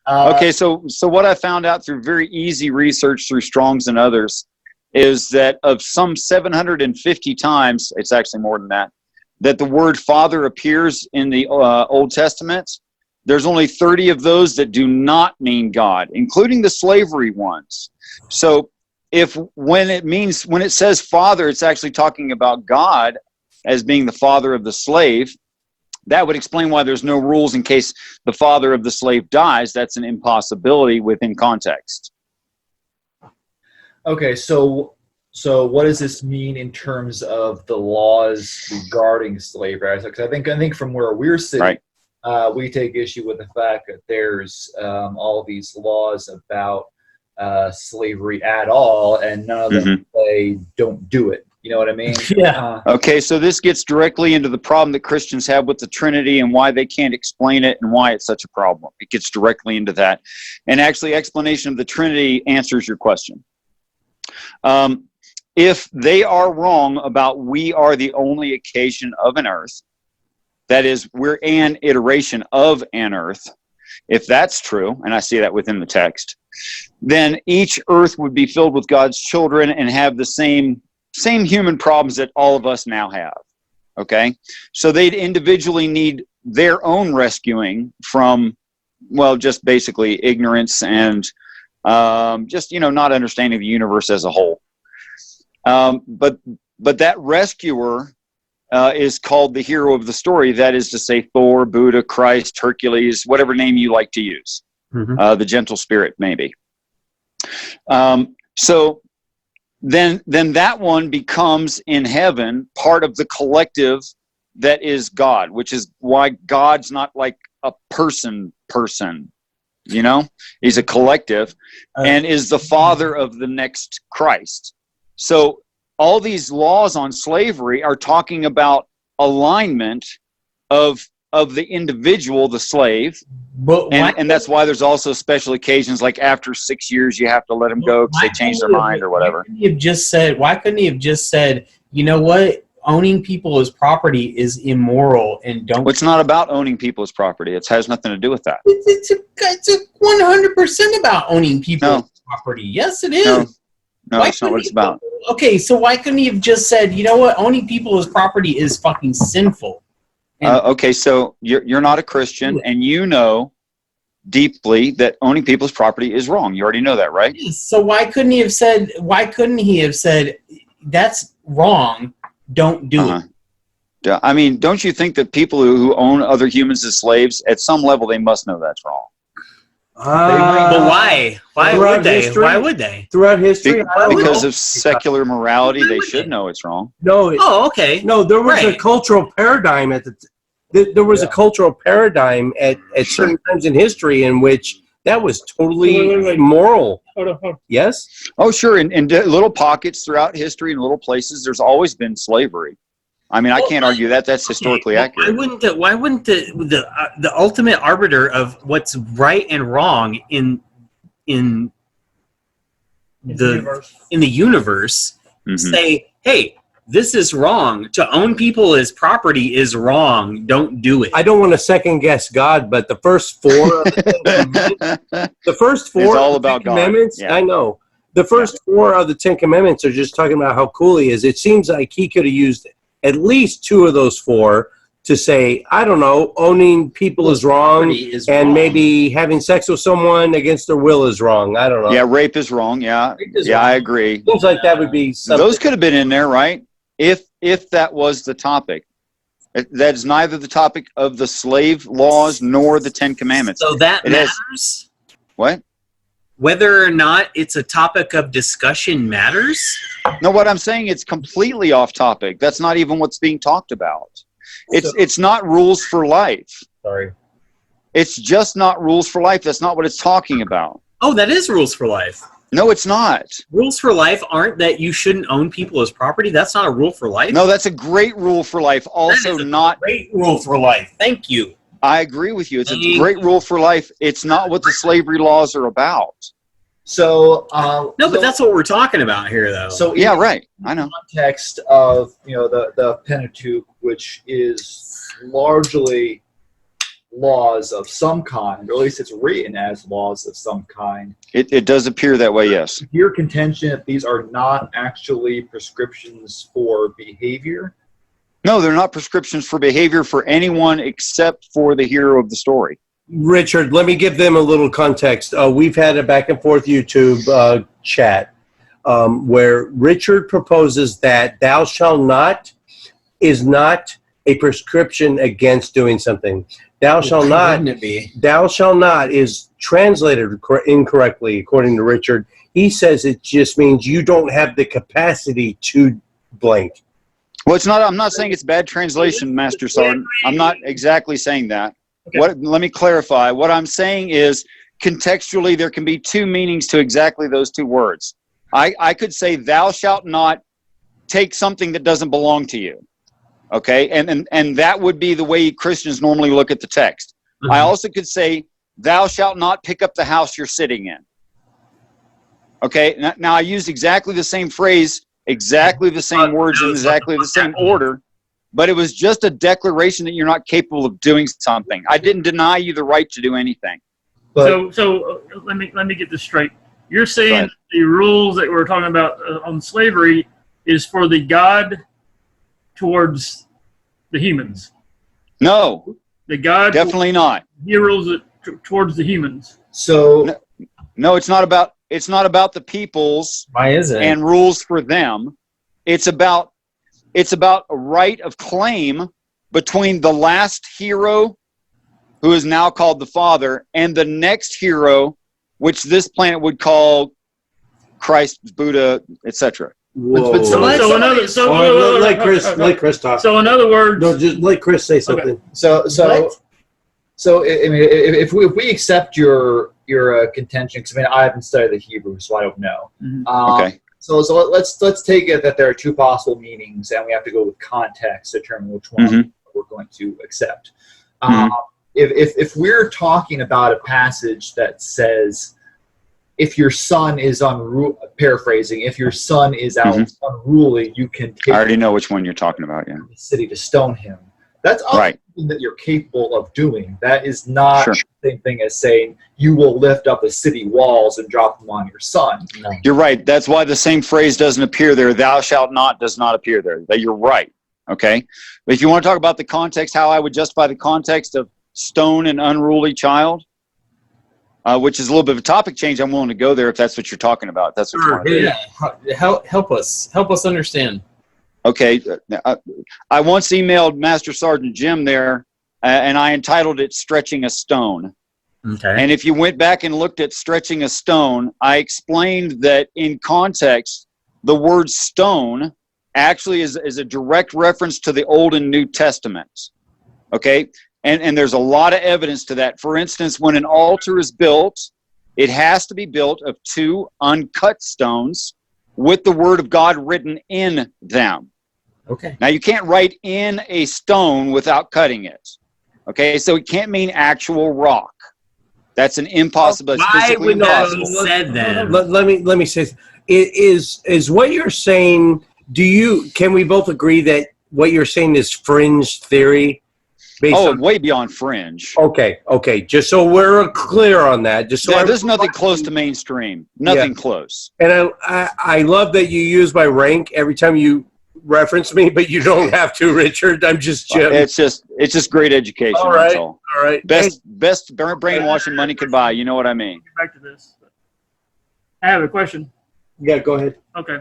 Okay, so what I found out through very easy research through Strong's and others is that of some 750 times, it's actually more than that, that the word Father appears in the Old Testament, there's only 30 of those that do not mean God, including the slavery ones. So when it says Father, it's actually talking about God as being the father of the slave. That would explain why there's no rules in case the father of the slave dies. That's an impossibility within context. Okay, so what does this mean in terms of the laws regarding slavery? Because I think from where we're sitting, right, we take issue with the fact that there's all these laws about slavery at all, and none of them say don't do it. You know what I mean? Yeah. Okay, so this gets directly into the problem that Christians have with the Trinity and why they can't explain it and why it's such a problem. It gets directly into that. And actually, explanation of the Trinity answers your question. If they are wrong about we are the only occasion of an earth, that is, we're an iteration of an earth, if that's true, and I see that within the text, then each earth would be filled with God's children and have the same human problems that all of us now have. Okay? So they'd individually need their own rescuing from, well, just basically ignorance and just, not understanding the universe as a whole. But that rescuer is called the hero of the story. That is to say, Thor, Buddha, Christ, Hercules, whatever name you like to use. The gentle spirit, maybe. So then that one becomes in heaven part of the collective that is God, which is why God's not like a person. He's a collective and is the father of the next Christ. So all these laws on slavery are talking about alignment of the individual, the slave. But and that's why there's also special occasions like after 6 years you have to let them go because they change their mind or whatever. Why couldn't he have just said, you know what? Owning people as property is immoral and don't... Well, it's not about owning people as property. It has nothing to do with that. It's 100% about owning people as property. Yes, it is. No, that's not what it's about. Okay, so why couldn't he have just said, you know what? Owning people as property is fucking sinful. Okay, so you're not a Christian, and you know deeply that owning people's property is wrong. You already know that, right? Yes, so why couldn't he have said, that's wrong, don't do it? Yeah, I mean, don't you think that people who own other humans as slaves, at some level, they must know that's wrong? But why? Why would they? History, why would they? Throughout history? Because of secular morality, they should know it's wrong. No. Okay. No, there was a cultural paradigm there was a cultural paradigm at certain times in history in which that was totally moral. Hold on. Yes? Oh, sure. In little pockets throughout history, in little places, there's always been slavery. I mean, I can't argue that. That's historically accurate. Why wouldn't the ultimate arbiter of what's right and wrong in the universe say, hey, this is wrong. To own people as property is wrong. Don't do it. I don't want to second guess God, but the first four of it's all about God. Commandments, I know. The first four of the 10 Commandments are just talking about how cool he is. It seems like he could have used at least two of those four to say, I don't know, owning people is wrong, and maybe having sex with someone against their will is wrong. I don't know. Yeah, rape is wrong. Yeah, I agree. Seems like that would be something. Those could have been in there, right? If that was the topic. That is neither the topic of the slave laws nor the 10 Commandments. So that matters? What? Whether or not it's a topic of discussion matters? No, what I'm saying, it's completely off topic. That's not even what's being talked about. It's not rules for life. Sorry. It's just not rules for life. That's not what it's talking about. Oh, that is rules for life. No, it's not. Rules for life aren't that you shouldn't own people as property. That's not a rule for life. No, that's a great rule for life. Also, not great rule for life. Thank you. I agree with you. It's a great rule for life. It's not what the slavery laws are about. So no, but that's what we're talking about here, though. So yeah, right. I know. In the context of the Pentateuch, which is largely laws of some kind, or at least it's written as laws of some kind. It does appear that way, yes. Your contention that these are not actually prescriptions for behavior? No, they're not prescriptions for behavior for anyone except for the hero of the story. Richard, let me give them a little context. We've had a back and forth YouTube chat where Richard proposes that thou shalt not is not a prescription against doing something. Thou shalt not, Wouldn't it be? thou shalt not is translated incorrectly according to Richard. He says it just means you don't have the capacity to blank. Well, it's not. I'm not saying it's bad translation, Master Sergeant. I'm not exactly saying that. Okay. Let me clarify. What I'm saying is contextually there can be two meanings to exactly those two words. I could say thou shalt not take something that doesn't belong to you. Okay? And that would be the way Christians normally look at the text. Mm-hmm. I also could say thou shalt not pick up the house you're sitting in. Okay? Now I used exactly the same phrase, exactly the same words in exactly the same order, but it was just a declaration that you're not capable of doing something. I didn't deny you the right to do anything. But So let me get this straight. You're Go saying ahead. the rules that we're talking about on slavery is for the God towards the humans. No, The God definitely not. heroes towards the humans. so No, it's not about the peoples Why is it? and rules for them. It's about a right of claim between the last hero, who is now called the Father, and the next hero, which this planet would call Christ, Buddha, etc. Whoa. But so- let Chris talk. So in other words, No, just let Chris say something. So What? I mean, if we accept your contention, because I mean I haven't studied the Hebrew, so I don't know. Mhm. Okay. So let's take it that there are two possible meanings, and we have to go with context to determine which one Mhm. we're going to accept. Mhm. If we're talking about a passage that says, if your son is paraphrasing, if your son is unruly, you can I take already know which one you're talking about. Yeah. the city to stone him. That's Right. something that you're capable of doing. That is not Sure. the same thing as saying you will lift up the city walls and drop them on your son. No. You're right. That's why the same phrase doesn't appear there. Thou shalt not does not appear there. That you're right. Okay. But if you want to talk about the context, how I would justify the context of stone and unruly child, which is a little bit of a topic change, I'm willing to go there if that's what you're talking about. If that's what you want to do. Yeah. Help us understand. Okay. I once emailed Master Sergeant Jim there, and I entitled it Stretching a Stone. Okay. And if you went back and looked at Stretching a Stone, I explained that in context, the word stone actually is a direct reference to the Old and New Testaments. Okay? And there's a lot of evidence to that. For instance, when an altar is built, it has to be built of two uncut stones with the word of God written in them. Okay. Now, you can't write in a stone without cutting it. Okay? So it can't mean actual rock. That's an impossibility. It's Why physically would that impossible. be said then? Let me say, is what you're saying? Can we both agree that what you're saying is fringe theory? Way beyond fringe. Okay. Just so we're clear on that. Just so Yeah, there's nothing close to mainstream. Nothing close. And I love that you use my rank every time you reference me, but you don't have to, Richard. I'm just Jim. It's just great education. All right. That's all. All right. Best brainwashing money could buy. You know what I mean? Get back to this. I have a question. Yeah, go ahead. Okay.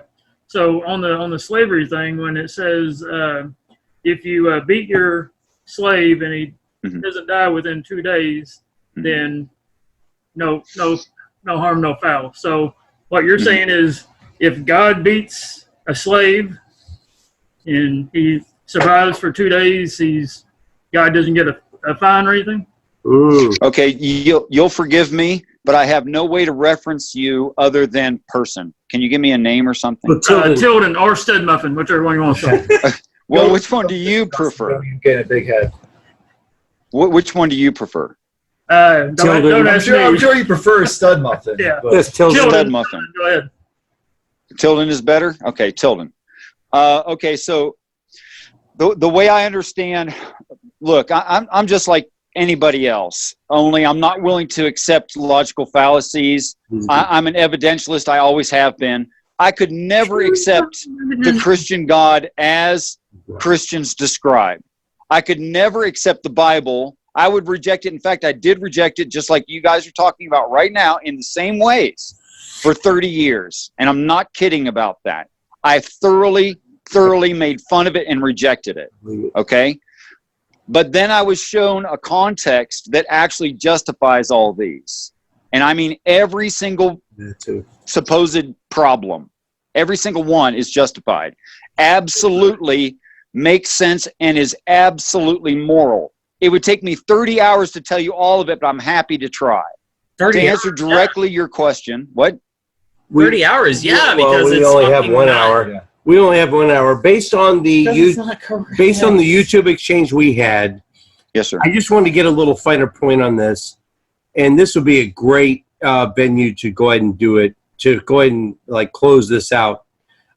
So on the slavery thing, when it says if you beat your slave and he Mhm. doesn't die within 2 days, Mhm. then no harm, no foul. So what you're Mhm. saying is, if God beats a slave and he survives for 2 days, God doesn't get a fine or anything? Ooh. Okay, you'll forgive me, but I have no way to reference you other than person. Can you give me a name or something? But Tilden, Tilden or Stud Muffin, whichever one you want to say. Well, which one do you prefer? You get a big head. Which one do you prefer? Don't I'm ask sure me. you prefer a stud muffin. Yeah. but- that's Tilden. Tilden. Stud Muffin. Go ahead. Tilden is better? Okay, Tilden. Okay, so the way I understand, look, I'm just like anybody else. Only I'm not willing to accept logical fallacies. I'm an evidentialist. I always have been. I could never accept the Christian God as Christians describe. I could never accept the Bible. I would reject it. In fact, I did reject it just like you guys are talking about right now in the same ways for 30 years. And I'm not kidding about that. I thoroughly made fun of it and rejected it. Okay? But then I was shown a context that actually justifies all these. And I mean, every single supposed problem, every single one is justified. Absolutely makes sense and is absolutely moral. It would take me 30 hours to tell you all of it, but I'm happy to try. 30 to answer directly your question, what? 30 hours, yeah, Well, because we it's only have fucking 1 not- hour. Yeah. We only have 1 hour. Based on the That's not correct. based on the YouTube exchange we had, Yes, sir. I just want to get a little finer point on this, and this would be a great venue to go ahead and do it. To go ahead and like close this out.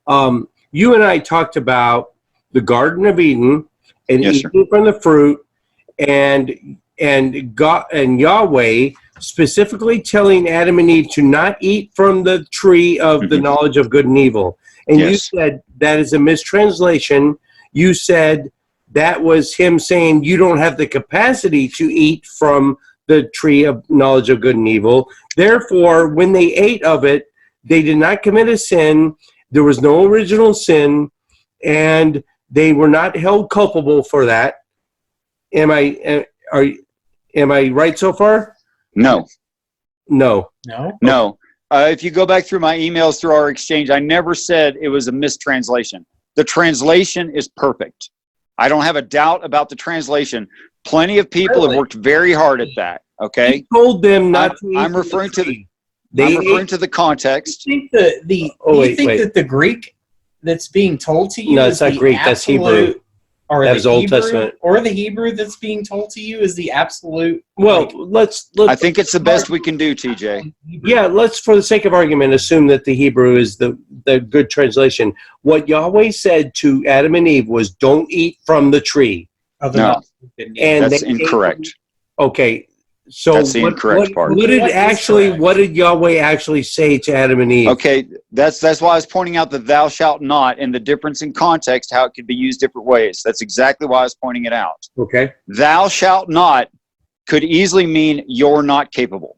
You and I talked about the Garden of Eden and Yes, sir. eating from the fruit, and God and Yahweh specifically telling Adam and Eve to not eat from the tree of the knowledge of good and evil. And Yes. you said that is a mistranslation. You said that was him saying you don't have the capacity to eat from the tree of knowledge of good and evil. Therefore, when they ate of it, they did not commit a sin. There was no original sin, and they were not held culpable for that. Am I right so far? No. No. No. If you go back through my emails through our exchange, I never said it was a mistranslation. The translation is perfect. I don't have a doubt about the translation. Plenty of people have worked very hard at that. Okay. He told them not to eat. I'm from the referring to tree. I'm referring to the context. Do you think that the Greek that's being told to you No, is it's not the Greek, that's Hebrew. absolute- Or That the was Old Hebrew, Testament. or the Hebrew that's being told to you is the absolute. Well, like, let's I think it's the best we can do, TJ. yeah, let's for the sake of argument assume that the Hebrew is the good translation. What Yahweh said to Adam and Eve was, "Don't eat from the tree." of the No. knowledge of good and evil. And That's they ate incorrect. from- Okay, so That's the incorrect part. What did What is actually? correct? What did Yahweh actually say to Adam and Eve? Okay, that's why I was pointing out the thou shalt not and the difference in context, how it could be used different ways. That's exactly why I was pointing it out. Okay. Thou shalt not could easily mean you're not capable.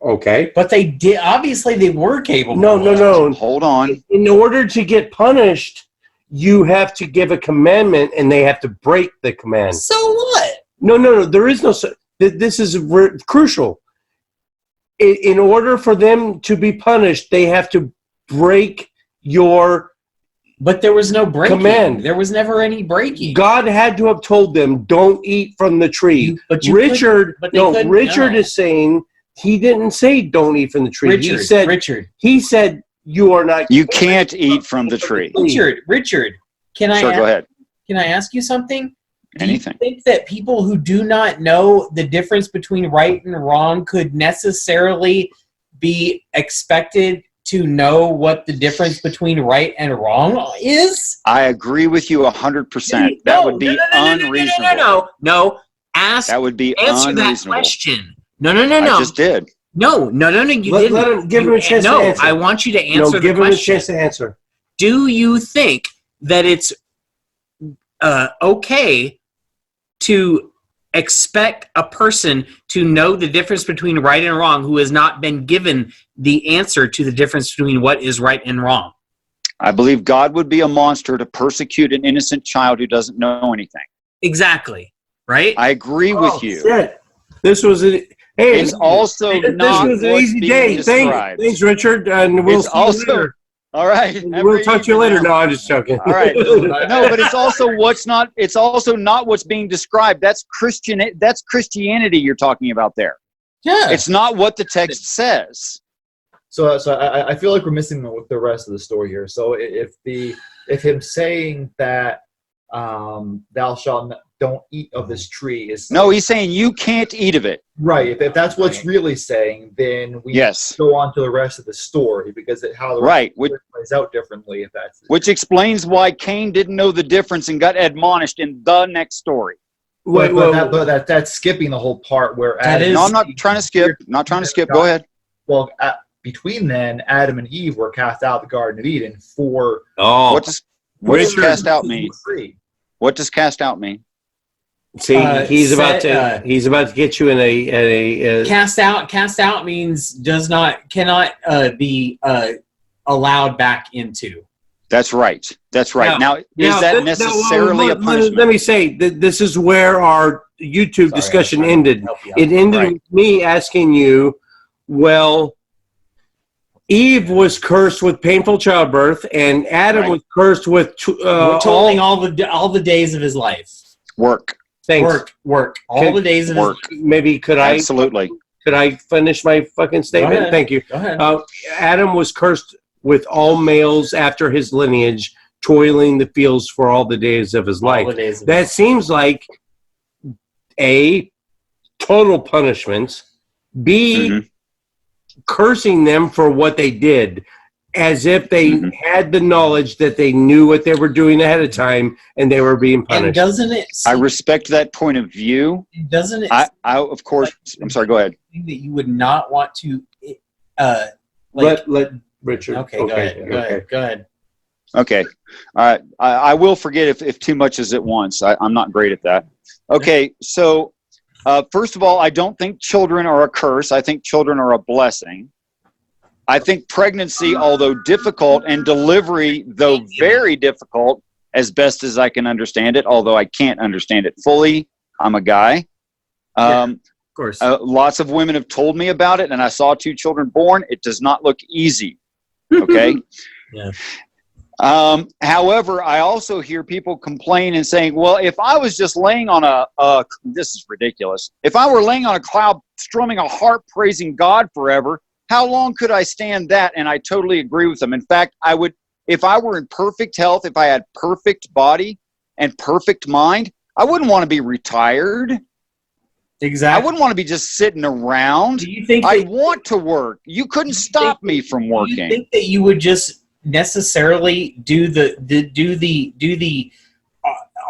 Okay. But they did. Obviously, they were capable. No. Hold on. In order to get punished, you have to give a commandment, and they have to break the command. So what? No. There is no. This is crucial. In order for them to be punished, they have to break your But there was no breaking. command. There was never any breaking. God had to have told them, "Don't eat from the tree." But you Richard, couldn't- but they no, couldn't Richard know. is saying he didn't say, "Don't eat from the tree." Richard, He said, "You are not." You can't eat from the tree. Richard. Can I? Sure, go ahead. Can I ask you something? Do Anything. you think that people who do not know the difference between right and wrong could necessarily be expected to know what the difference between right and wrong is? I agree with you 100%. That would be unreasonable. No. Ask. That would be Answer that unreasonable. question. No. I just did. No. You Let didn't. him give him a chance to No, answer. I want you to answer the give him a question. chance to answer. Do you think that it's okay to expect a person to know the difference between right and wrong who has not been given the answer to the difference between what is right and wrong? I believe God would be a monster to persecute an innocent child who doesn't know anything. Exactly. Right? I agree with you. Shit. This was a It's also this not was an what's easy being day. described. Thanks, Richard, and we'll It's see you also- later. All right. We'll talk to you later. No, I'm just joking. All right. No, but it's also what's not. It's also not what's being described. That's Christian. That's Christianity you're talking about there. Yeah. It's not what the text says. So I feel like we're missing the rest of the story here. So if him saying that thou shalt don't eat of this tree is No, he's saying you can't eat of it. right. If that's what's really saying, then we Yes. go on to the rest of the story because how the Right. rest of the story plays out differently. If that's Which explains why Cain didn't know the difference and got admonished in the next story. That's skipping the whole part where That Adam. is- No, I'm not trying to skip. Not trying to skip. Go ahead. Well, between then, Adam and Eve were cast out of the Garden of Eden for Oh, What does cast out mean? free. What does cast out mean? see, he's about set, to get you in a Cast out means cannot be allowed back into. That's right. That's right. Now, is that necessarily a punishment? Let me say that this is where our YouTube discussion ended. It ended Right. with me asking you, well, Eve was cursed with painful childbirth, and Adam Right. was cursed with Toiling all the days of his life. Work. Thanks. Work. All the days of Work. Maybe could Absolutely. I finish my fucking statement? ahead. Thank you. Go ahead. Adam was cursed with all males after his lineage, toiling the fields for all the days of his life. All the days of That seems like A, total punishment, B, Mhm. cursing them for what they did, as if they Mhm. had the knowledge that they knew what they were doing ahead of time and they were being And punished. doesn't it? I respect that point of view. Doesn't it? I of course, I'm sorry, go ahead. Think that you would not want to. Let Richard. Okay, go ahead. Okay. All right. I will forget if too much is at once. I'm not great at that. Okay. So, first of all, I don't think children are a curse. I think children are a blessing. I think pregnancy, although difficult, and delivery, though very difficult, as best as I can understand it, although I can't understand it fully. I'm a guy. Of course. Lots of women have told me about it, and I saw 2 children born. It does not look easy. Okay. Yeah. However, I also hear people complain and saying, well, if I was just laying on this is ridiculous. If I were laying on a cloud strumming a harp praising God forever, how long could I stand that? And I totally agree with them. In fact, I would, if I were in perfect health, if I had perfect body and perfect mind, I wouldn't want to be retired. Exactly. I wouldn't want to be just sitting around. Do you think I want to work. You couldn't stop me from Do you working. think that you would just necessarily do the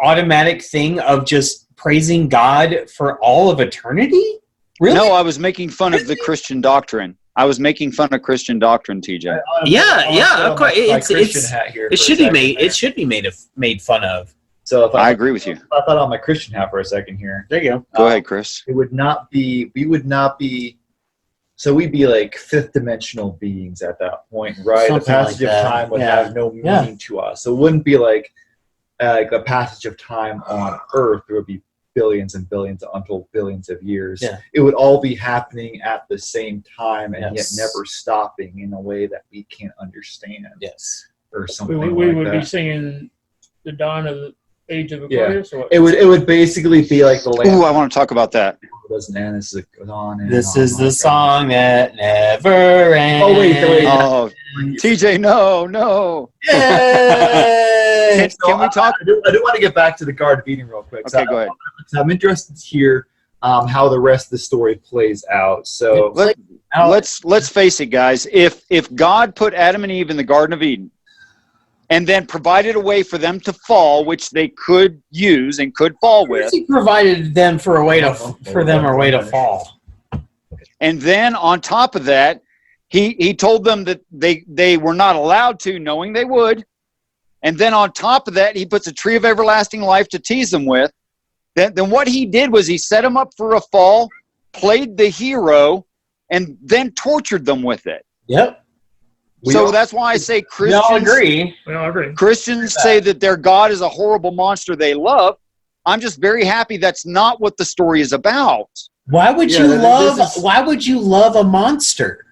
automatic thing of just praising God for all of eternity? Really? No, I was making fun of the Christian doctrine. I was making fun of Christian doctrine, TJ. Yeah, of course. It should be made. It It should be made fun of. So if I agree with you. I thought on my Christian hat for a second here. There you go. Go ahead, Chris. It would not be. We would not be. So we'd be like fifth dimensional beings at that point, right? Something the passage like of that. time would Yeah. have no Yeah. meaning to us. So it wouldn't be like the passage of time on Earth. There would be billions and billions until billions of years. Yeah. It would all be happening at the same time and Yes. yet never stopping in a way that we can't understand Yes. or something We like would that. be singing the dawn of the age of Yeah. Aquarius. Or what? It would basically be like the land Ooh, I want to talk about that. doesn't end. This is goes on. And This on is like the that. song that never ends. Oh, wait. Oh, TJ, no. Yay! Can we talk? I do want to get back to the Garden of Eden real quick. Okay, go ahead. I'm interested to hear how the rest of the story plays out. So Let's face it, guys. If God put Adam and Eve in the Garden of Eden and then provided a way for them to fall, which they could use and could fall with, He provided them for a way to fall. and then on top of that, he told them that they were not allowed to, knowing they would. And then on top of that, he puts a tree of everlasting life to tease them with. Then what he did was he set them up for a fall, played the hero, and then tortured them with it. Yep. That's why I say We all Christians agree. We all agree. Christians say that their God is a horrible monster they love. I'm just very happy that's not what the story is about. Why would Yeah, you this love? is- Why would you love a monster?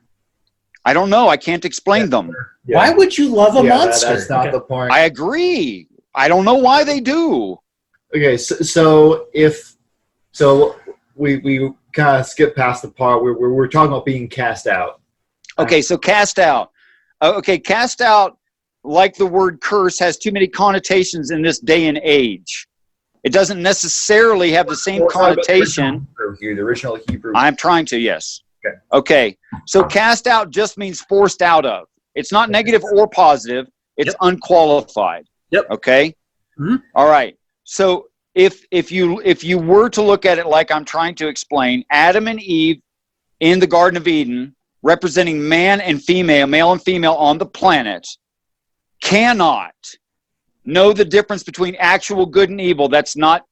I don't know. I can't explain them. Why would you love a monster? That's not the point. I agree. I don't know why they do. Okay, so we kind of skip past the part where we're talking about being cast out. Okay, so cast out. Cast out, like the word curse, has too many connotations in this day and age. It doesn't necessarily have the same connotation. The original Hebrew. I'm trying to, yes. Okay. Okay, so cast out just means forced out of. It's not negative or positive. It's unqualified. Yep. Okay? Mhm. All right. So if you were to look at it like I'm trying to explain, Adam and Eve in the Garden of Eden, representing man and female, male and female on the planet, cannot know the difference between actual good and evil. That's not.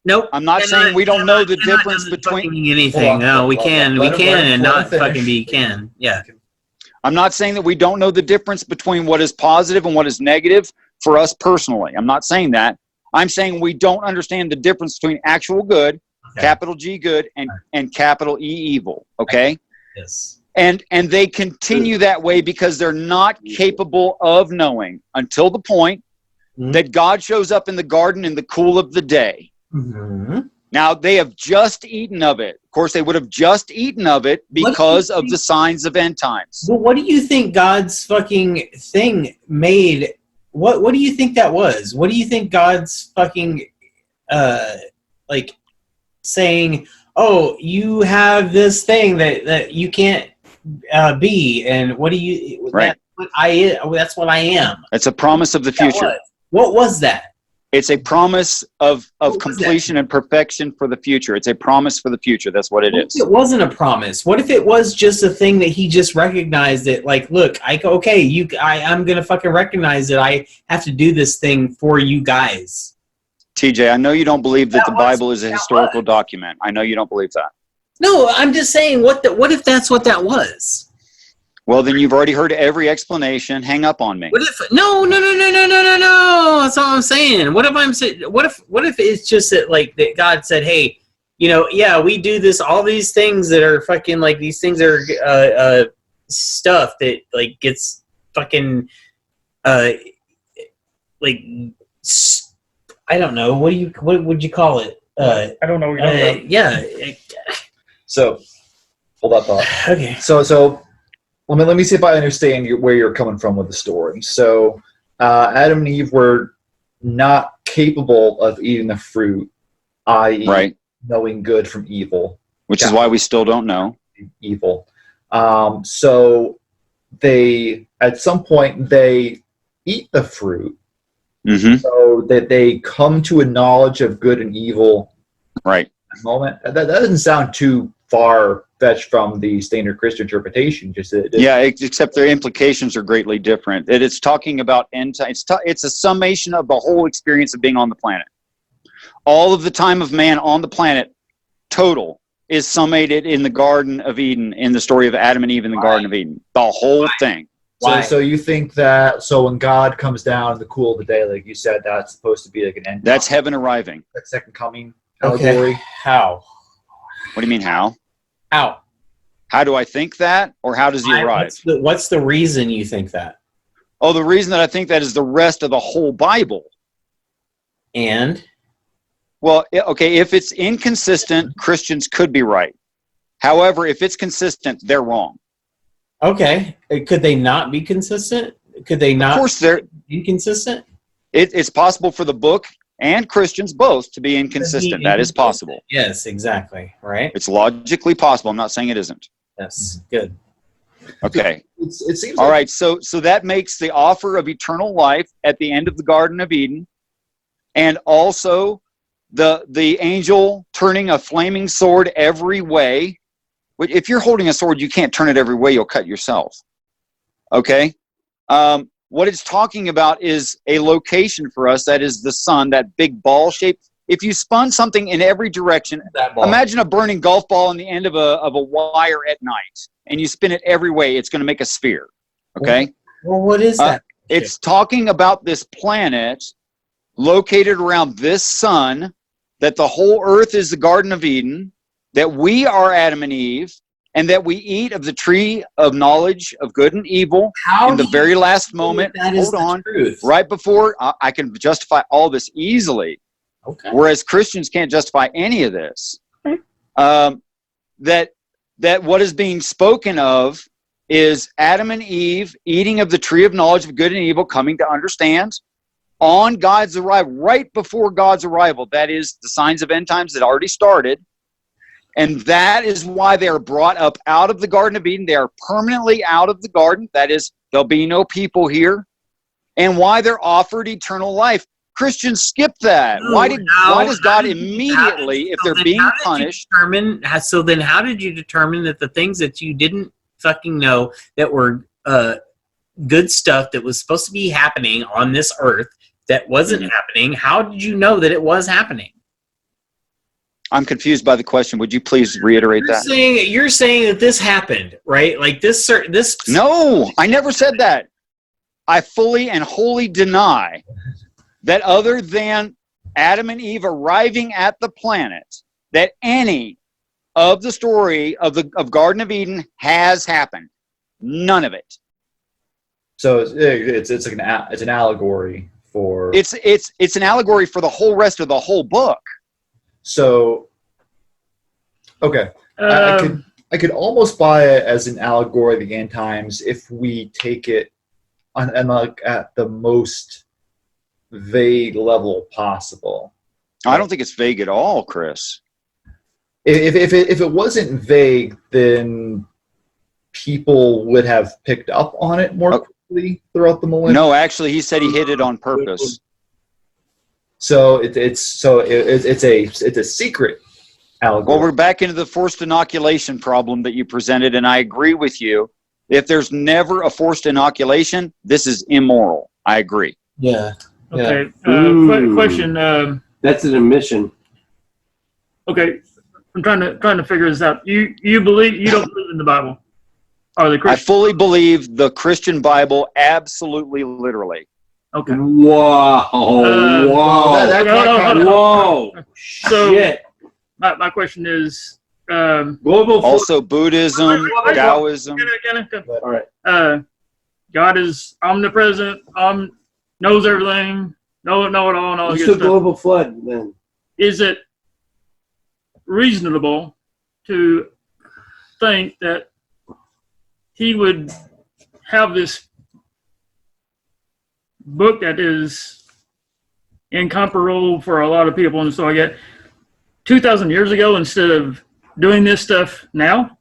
Nope. I'm not saying we don't know the difference between anything. No, we can and not fucking be can. Yeah. I'm not saying that we don't know the difference between what is positive and what is negative for us personally. I'm not saying that. I'm saying we don't understand the difference between actual good, capital G good, and capital E evil. Okay? Yes. And they continue that way because they're not capable of knowing until the point that God shows up in the garden in the cool of the day. Mm-hmm. Now, they have just eaten of it. Of course, they would have just eaten of it because of the signs of end times. But what do you think God's fucking thing made? What do you think that was? What do you think God's fucking like saying, oh, you have this thing that you can't be, and what do you right. that's what I am. It's a promise of the future. What was that? It's a promise of completion and perfection for the future. It's a promise for the future. That's what it is. It wasn't a promise. What if it was just a thing that he just recognized that, like, look, I'm going to fucking recognize that I have to do this thing for you guys. TJ, I know you don't believe that the Bible is a historical document. I know you don't believe that. No, I'm just saying, what if that's what that was? Well, then you've already heard every explanation. Hang up on me. What if no? That's all I'm saying. What if it's just that, like, that God said, hey, yeah, we do this, all these things that are fucking, like, these things are stuff that, like, gets fucking like, I don't know, what would you call it? I don't know what you're talking about. Yeah. So, hold that thought. Okay. So let me see if I understand where you're coming from with the story. So, Adam and Eve were not capable of eating the fruit, i.e., right, knowing good from evil. Which is why we still don't know. Evil. So they, at some point, they eat the fruit, so that they come to a knowledge of good and evil. Right. At the moment. That doesn't sound too far-fetched from the standard Christian interpretation. Except their implications are greatly different. It's talking about end time. It's a summation of the whole experience of being on the planet. All of the time of man on the planet, total, is summated in the Garden of Eden, in the story of Adam and Eve in the Garden of Eden. The whole thing. So you think that, so when God comes down in the cool of the day, like you said, that's supposed to be like an end. That's heaven arriving. That second coming allegory. Okay. How? What do you mean, how? How? How do I think that, or how does he arrive? What's the reason you think that? Oh, the reason that I think that is the rest of the whole Bible. And? Well, okay, if it's inconsistent, Christians could be right. However, if it's consistent, they're wrong. Okay. Could they not be consistent? Could they not? Of course, they're inconsistent. It's possible for the book and Christians both to be inconsistent. That is possible. Yes, exactly. Right. It's logically possible. I'm not saying it isn't. Yes. Good. Okay. It seems all right. So that makes the offer of eternal life at the end of the Garden of Eden, and also the angel turning a flaming sword every way. If you're holding a sword, you can't turn it every way. You'll cut yourself. Okay. What it's talking about is a location for us. That is the sun, that big ball shape. If you spun something in every direction, imagine a burning golf ball on the end of a wire at night, and you spin it every way, it's going to make a sphere. Okay. Well, what is that? It's talking about this planet located around this sun, that the whole earth is the Garden of Eden, that we are Adam and Eve, and that we eat of the tree of knowledge of good and evil in the very last moment. Hold on. Right before, I can justify all this easily. Okay. Whereas Christians can't justify any of this. Okay. That what is being spoken of is Adam and Eve eating of the tree of knowledge of good and evil, coming to understand on God's arrival, right before God's arrival. That is the signs of end times that already started. And that is why they are brought up out of the Garden of Eden. They are permanently out of the garden. That is, there'll be no people here. And why they're offered eternal life. Christians skip that? Why does God immediately, if they're being punished? So then how did you determine that the things that you didn't fucking know that were good stuff that was supposed to be happening on this earth that wasn't happening, how did you know that it was happening? I'm confused by the question. Would you please reiterate that? You're saying that this happened, right? Like this. No, I never said that. I fully and wholly deny that other than Adam and Eve arriving at the planet, that any of the story of Garden of Eden has happened. None of it. So it's like it's an allegory for. It's an allegory for the whole rest of the whole book. So, okay, I could almost buy it as an allegory of the end times if we take it and like at the most vague level possible. I don't think it's vague at all, Chris. If it wasn't vague, then people would have picked up on it more quickly throughout the millennium. No, actually, he said he hid it on purpose. So it's a secret allegory. Well, we're back into the forced inoculation problem that you presented, and I agree with you. If there's never a forced inoculation, this is immoral. I agree. Yeah. Okay. Question. That's an admission. Okay, I'm trying to figure this out. You don't believe in the Bible, or the I Christian? fully believe the Christian Bible absolutely, literally. Okay. Whoa! Whoa! So, Shit! My question is, Global. Also, Buddhism, Taoism. All right. God is omnipresent, knows everything, know it all, and all that What's good the stuff. global flood then? Is it reasonable to think that he would have this book that is incomparable for a lot of people, and so I get 2,000 years ago instead of doing this stuff now?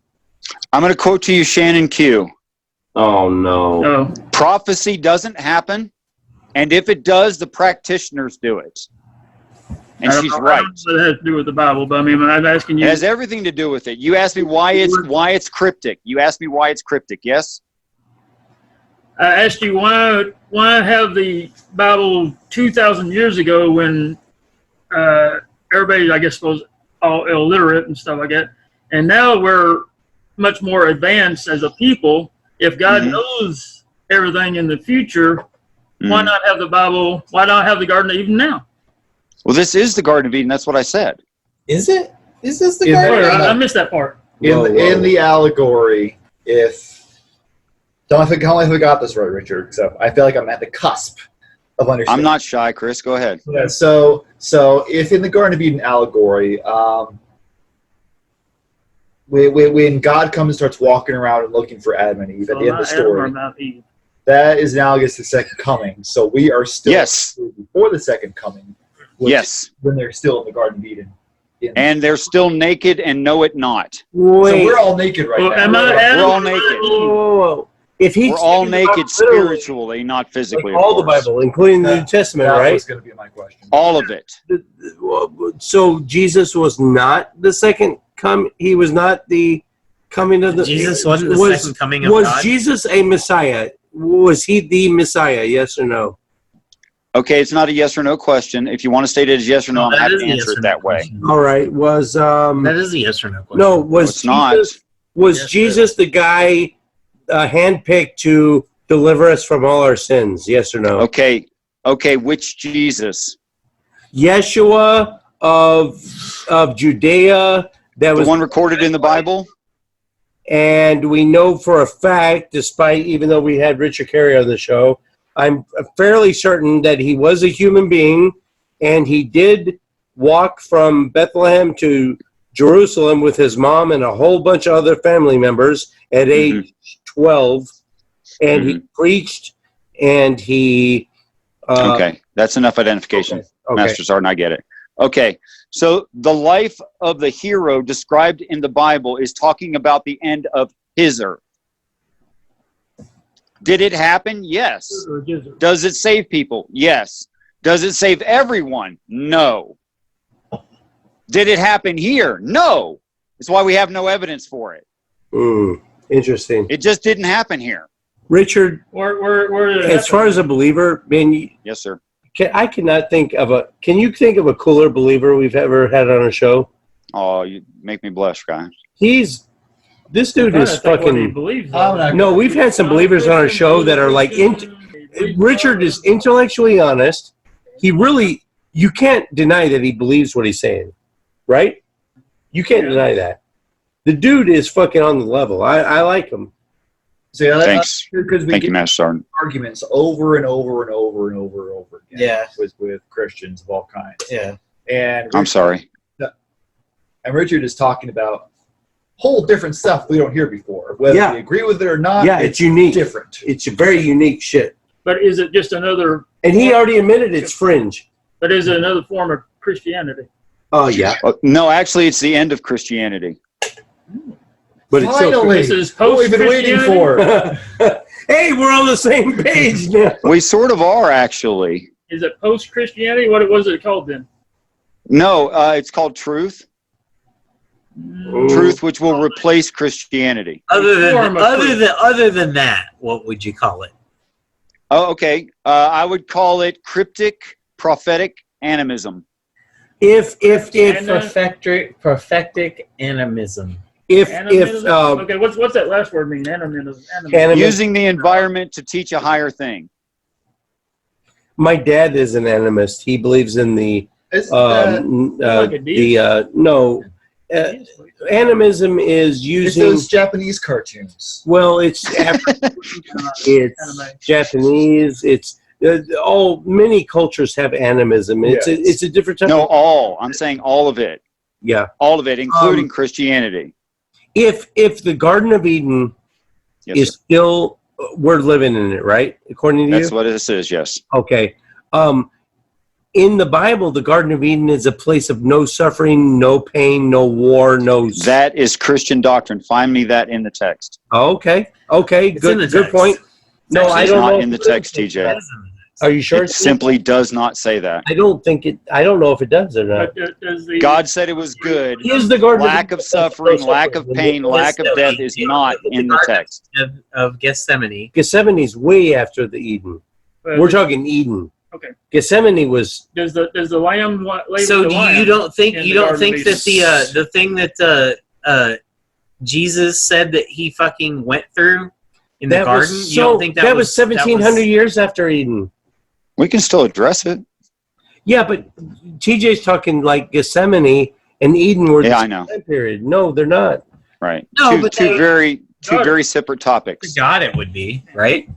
I'm going to quote to you Shannon Q. Oh no! Oh, Prophecy doesn't happen, and if it does, the practitioners do it. And she's right. I don't know what it has to do with the Bible, but I mean, I'm asking you. It has everything to do with it. You asked me why it's cryptic. You asked me why it's cryptic. Yes. I asked you why have the Bible 2,000 years ago when everybody, I guess, was all illiterate and stuff like that, and now we're much more advanced as a people. If God knows everything in the future, why not have the Bible? Why not have the Garden of Eden now? Well, this is the Garden of Eden. That's what I said. Is it? Is this the Yeah, Garden of Eden? I missed that part. In the allegory, don't know if I got this right, Richard. So I feel like I'm at the cusp of understanding. I'm not shy, Chris. Go ahead. Yeah. So if in the Garden of Eden allegory, when God comes and starts walking around and looking for Adam and Eve at the end of the story, that is analogous to the second coming. So we are still before the second coming. When they're still in the Garden of Eden. And they're still naked and know it not. Wait. So we're all naked right now. We're all naked. Whoa. If We're all naked spiritually, not physically. Like all the Bible, including the New Testament, that right? was going to be my question. All of it. So Jesus was not the second come. He was not the coming of the. Jesus wasn't the second coming of God. Was Jesus a Messiah? Was he the Messiah? Yes or no? Okay, it's not a yes or no question. If you want to state it as yes or no, I'm happy to answer it that way. All right. Was that is a yes or no question? No, was it's not. Was Jesus the guy handpicked to deliver us from all our sins? Yes or no? Okay, which Jesus? Yeshua of Judea. That was The one recorded in the Bible? And we know for a fact, despite even though we had Richard Carey on the show, I'm fairly certain that he was a human being, and he did walk from Bethlehem to Jerusalem with his mom and a whole bunch of other family members at age 12, and he preached, and he... okay, that's enough identification, Master Sergeant, I get it. Okay, so the life of the hero described in the Bible is talking about the end of his earth. Did it happen? Yes. Does it save people? Yes. Does it save everyone? No. Did it happen here? No. That's why we have no evidence for it. Interesting. It just didn't happen here. Richard, Where as far as a believer, man, Yes, sir. I cannot think of a. Can you think of a cooler believer we've ever had on a show? Oh, you make me blush, guy. This dude is fucking. No, we've had some believers on our show that are like. Richard is intellectually honest. He really. You can't deny that he believes what he's saying, right? You can't deny that. The dude is fucking on the level. I like him. See, Thanks. Because we Thank you, get Master Sergeant. arguments over and over and over and over and over again. Yeah. With Christians of all kinds. Yeah. And I'm sorry. And Richard is talking about whole different stuff we don't hear before. Whether we agree with it or not, Yeah, it's unique. Different. It's a very unique shit. But is it just another? And he already admitted it's fringe. But is it another form of Christianity? Oh yeah. No, actually, it's the end of Christianity. But it's Finally, This is what we've been waiting for. Hey, we're on the same page now. We sort of are, actually. Is it post-Christianity? What was it called then? No, it's called truth. Truth, which will replace Christianity. Other than that, what would you call it? Oh, okay. I would call it cryptic prophetic animism. If Prophetic animism. Okay, what's that last word mean? Animism. Using the environment to teach a higher thing. My dad is an animist. He believes in the animism is using those Japanese cartoons. Well, it's Japanese. It's many cultures have animism. It's a different type. No, all. I'm saying all of it. Yeah, all of it, including Christianity. If the Garden of Eden is still, we're living in it, right? According to you, that's what this is. Yes. Okay. In the Bible, the Garden of Eden is a place of no suffering, no pain, no war, no. That is Christian doctrine. Find me that in the text. Okay. Good point. No, I don't know. Not in the text, TJ. Are you sure? It simply does not say that. I don't know if it does or not. God said it was good. Is the Garden lack of suffering, lack of pain, lack of death is not in the text. Of Gethsemane. Gethsemane's way after the Eden. We're talking Eden. Okay. Gethsemane was. Does the lamb? So you don't think that the thing that Jesus said that he fucking went through in the garden? You don't think that was 1,700 years after Eden? We can still address it. Yeah, but TJ's talking like Gethsemane and Eden were the same time period. No, they're not. Right. No, two very separate topics. To God, it would be right.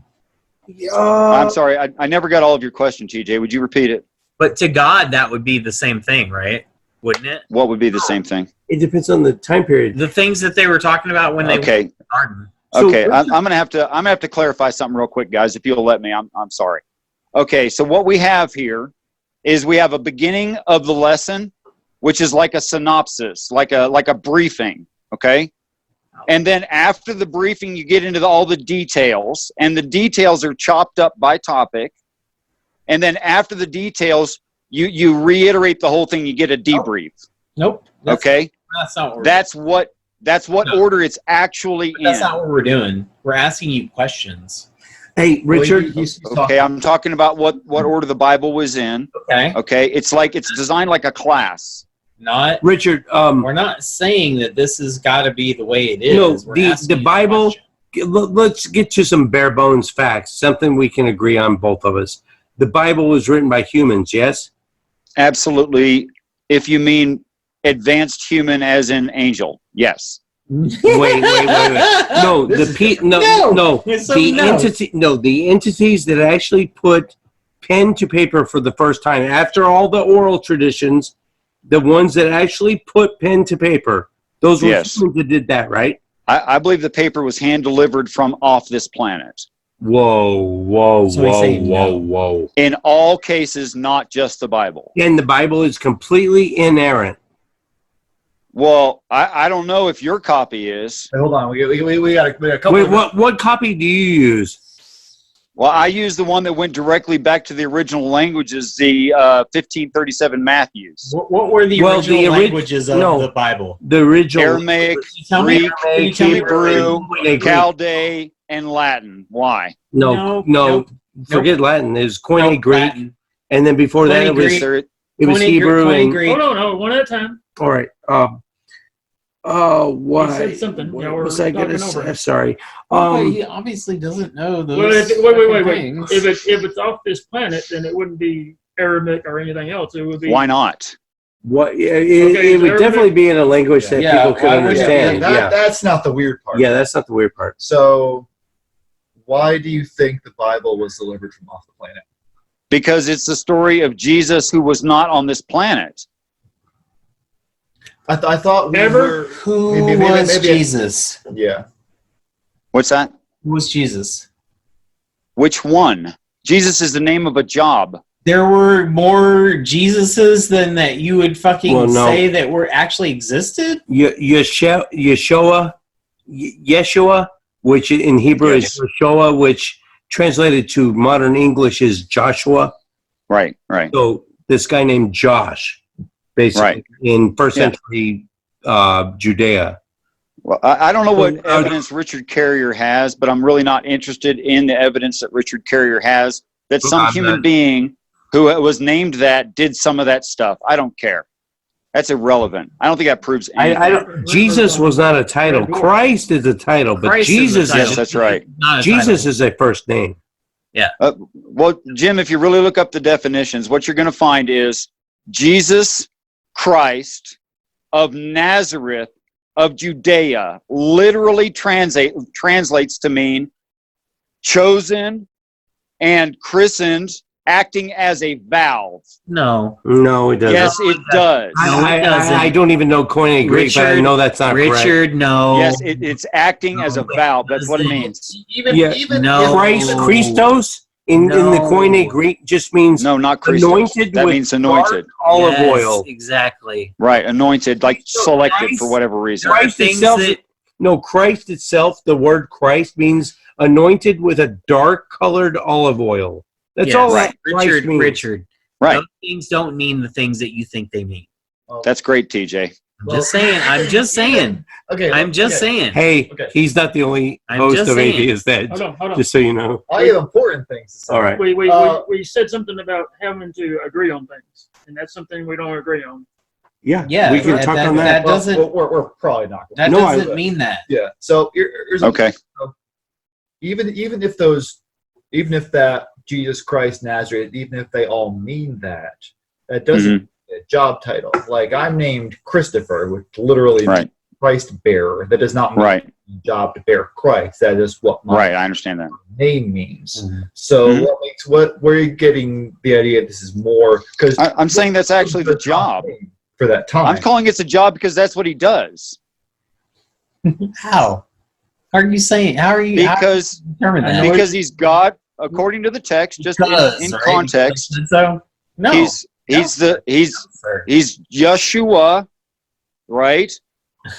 I'm sorry, I never got all of your question, TJ. Would you repeat it? But to God, that would be the same thing, right? Wouldn't it? What would be the same thing? It depends on the time period. The things that they were talking about when they went to the garden. Okay, I'm gonna have to clarify something real quick, guys. If you'll let me, I'm sorry. Okay, so what we have here is we have a beginning of the lesson, which is like a synopsis, like a briefing. Okay. And then after the briefing, you get into all the details, and the details are chopped up by topic. And then after the details, you reiterate the whole thing. You get a debrief. Nope. Okay. That's not what. That's what order it's actually in. That's not what we're doing. We're asking you questions. Hey, Richard. Okay, I'm talking about what order the Bible was in. Okay. Okay, it's designed like a class. Not Richard. We're not saying that this has got to be the way it is. No, the Bible. Let's get to some bare bones facts. Something we can agree on, both of us. The Bible was written by humans. Yes. Absolutely. If you mean advanced human, as in angel, yes. Wait. No, the entities that actually put pen to paper for the first time after all the oral traditions. The ones that actually put pen to paper, those were humans that did that, right? I believe the paper was hand-delivered from off this planet. Whoa. In all cases, not just the Bible. And the Bible is completely inerrant. Well, I don't know if your copy is. Hey, hold on, we got a couple. Wait, what copy do you use? Well, I use the one that went directly back to the original languages, the 1537 Matthews. What were the Well, original the languages of no. the Bible? The original Aramaic, Tell me- Greek, can you tell me- Hebrew, Greek. Chaldee, and Latin. Why? No, Nope. forget Latin. It was Koine Nope, Greek, Latin. and then before that Koine it was Greek. There- it was Koine Hebrew Koine and Greek. Oh, no, one at a time. all right. What? He said something. What Yeah, we're was I gonna talking over say? him. Sorry. But he obviously doesn't know those. Well, wait. fucking things. If it's off this planet, then it wouldn't be Arabic or anything else. It would be. Why not? What? It is would Arabic- definitely be in a language that Yeah, people could why would it be? understand. Yeah. That's not the weird part. Yeah, that's not the weird part. So, why do you think the Bible was delivered from off the planet? Because it's the story of Jesus who was not on this planet. I thought we Ever? were. Who maybe- was maybe- Jesus? Yeah. What's that? Who was Jesus? Which one? Jesus is the name of a job. There were more Jesuses than that you would fucking Well, no. say that were actually existed? Yeshua, which in Hebrew is Yeshua, which translated to modern English is Joshua. Right, right. So this guy named Josh, basically, Right. in first century Judea. Well, I don't know what So, evidence Richard Carrier has, but I'm really not interested in the evidence that Richard Carrier has that some I'm human not. being who was named that did some of that stuff. I don't care. That's irrelevant. I don't think that proves anything. I don't. Jesus was not a title. Christ is a title, but Christ is a Jesus title. Yes, that's right. Not a Jesus title. is a first name. Well, Jim, if you really look up the definitions, what you're going to find is Jesus Christ of Nazareth of Judea literally translates to mean chosen and christened, acting as a valve. No. No, it doesn't. Yes, it does. No, it doesn't. I don't even know Koine Greek, but I Richard- know that's not correct. Richard, no. Yes, it's acting as a valve. That's what it means. Yeah. No. Christ, Christos, in the No. Koine Greek just means No, not Christos. anointed That with means anointed. dark olive Yes, oil. Exactly. Right, anointed, like So selected Christ- for whatever reason. Christ Things itself, that- no, Christ itself, the word Christ means anointed with a dark colored olive oil. That's Yes, all that Christ Richard, means. Richard. Right. Those things don't mean the things that you think they mean. That's great, TJ. I'm just saying. I'm just saying. Okay. I'm just saying. Hey, Okay. he's not the only I'm host just of saying. Atheist Edge, Hold on. just so you know. I have important things to say. All right. We said something about having to agree on things, and that's something we don't agree on. Yeah, Yeah, we can that- talk that- on that. that doesn't- We're probably not going That No, I- doesn't mean that. Yeah. So here's Okay. even if that Jesus Christ Nazareth, even if they all mean that, that doesn't mean a job title. Like I'm named Christopher, which literally Right. means Christ bearer. That does not mean Right, a job to bear Christ. That is what my right. I understand that. name means. Mhm. So Mhm. where are you getting the idea this is more? Because I'm saying that's actually the job. for that time. I'm calling it a job because that's what he does. How? How are you saying? How are you? How Because do you determine that? because he's God, according to the text, just in right? context. So no. He's Sir. Yeshua, right?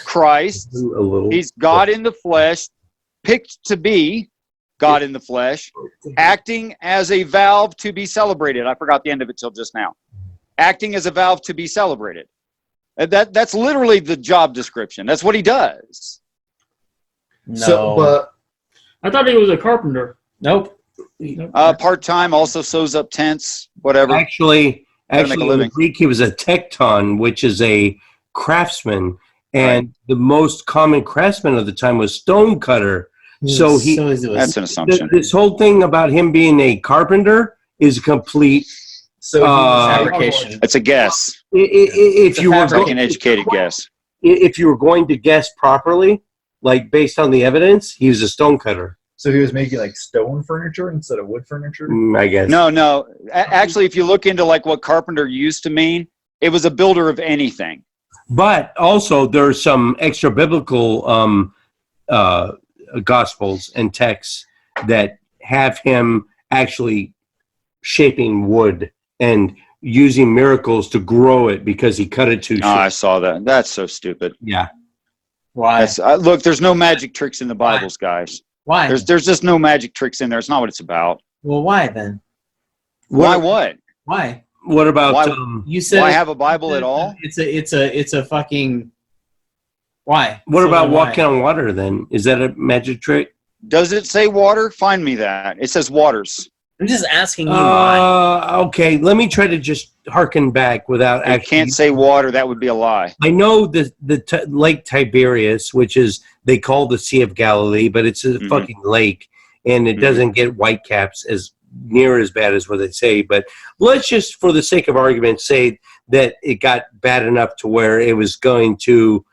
Christ. A little. He's God in the flesh, picked to be God in the flesh, acting as a valve to be celebrated. I forgot the end of it till just now. Acting as a valve to be celebrated. That's literally the job description. That's what he does. No. So, but I thought he was a carpenter. Nope. Part-time, also sews up tents, whatever. Actually, Gotta make a in the living. Greek, he was a tekton, which is a craftsman, and the most common craftsman of the time was stone cutter. So he- That's an assumption. This whole thing about him being a carpenter is a complete. so fabrication. It's a guess. If you were It's like an educated guess. if you were going to guess properly, like based on the evidence, he was a stone cutter. So he was making like stone furniture instead of wood furniture. I guess. No. Actually, if you look into like what carpenter used to mean, it was a builder of anything. But also, there's some extra biblical gospels and texts that have him actually shaping wood and using miracles to grow it because he cut it too Oh, I short. saw that. That's so stupid. Yeah. Why? Look, there's no magic tricks in the Bibles, guys. Why? There's just no magic tricks in there. It's not what it's about. Well, why then? Why what? Why? What about Why- You said Why have a Bible at all? It's a fucking. Why? what So about then why? walking on water? Then is that a magic trick? Does it say water? Find me that. It says waters. I'm just asking you why. Okay, let me try to just harken back without It actually. can't say water. That would be a lie. I know the Lake Tiberias, which is they call the Sea of Galilee, but it's a Mhm. fucking lake, and it Mhm. doesn't get whitecaps as near as bad as what they say. But let's just, for the sake of argument, say that it got bad enough to where it was going to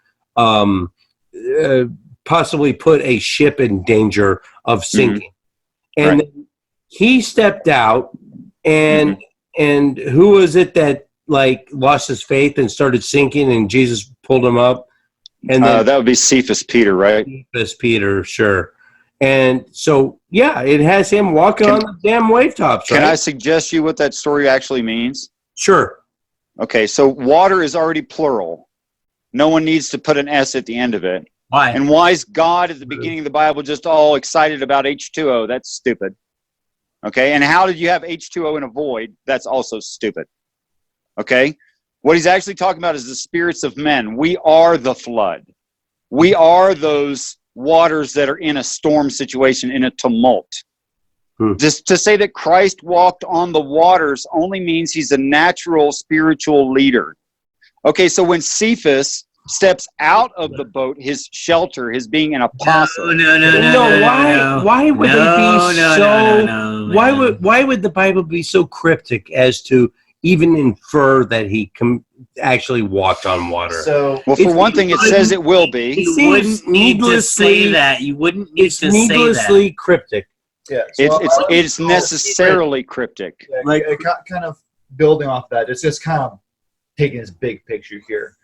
possibly put a ship in danger of sinking, and he stepped out, and who was it that like lost his faith and started sinking, and Jesus pulled him up, and then That would be Cephas Peter, right? Cephas Peter, sure. And so, yeah, it has him walking on the damn wave tops, right? Can I suggest you what that story actually means? Sure. Okay, so water is already plural. No one needs to put an S at the end of it. Why? And why is God at the beginning of the Bible just all excited about H2O? That's stupid. Okay, and how did you have H2O in a void? That's also stupid. Okay, what he's actually talking about is the spirits of men. We are the flood. We are those waters that are in a storm situation, in a tumult. Just to say that Christ walked on the waters only means he's a natural spiritual leader. Okay, so when Cephas steps out of the boat, his shelter, his being an apostle. Why would they be so? Why would the Bible be so cryptic as to even infer that he actually walked on water? So, Well, for one thing, it says it will be. You wouldn't need to say that. You wouldn't need It's to say needlessly that. cryptic. yeah. So It's necessarily cryptic. Yeah, like kind of building off that, it's just kind of taking this big picture here.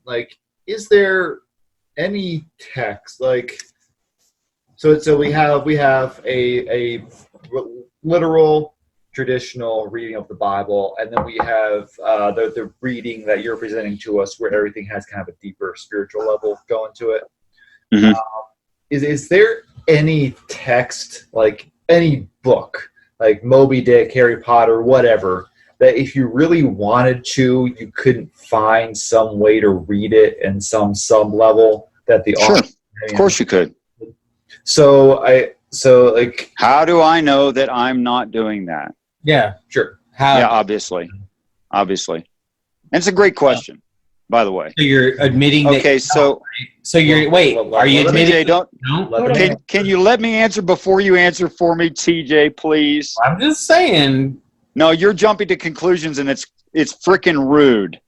Like, is there any text like? So we have a literal traditional reading of the Bible, and then we have the reading that you're presenting to us, where everything has kind of a deeper spiritual level going to it. Mhm. Is there any text, like any book, like Moby Dick, Harry Potter, whatever, that if you really wanted to, you couldn't find some way to read it in some sub level that the Sure, author? of course you could. So like, How do I know that I'm not doing that? Yeah. sure. How? Yeah, obviously. And it's a great question, by the way. So you're admitting that. Okay, so So you're wait. Are you let me- admitting? TJ, don't. No. Can you let me answer before you answer for me, TJ, please? I'm just saying. No, you're jumping to conclusions, and it's freaking rude.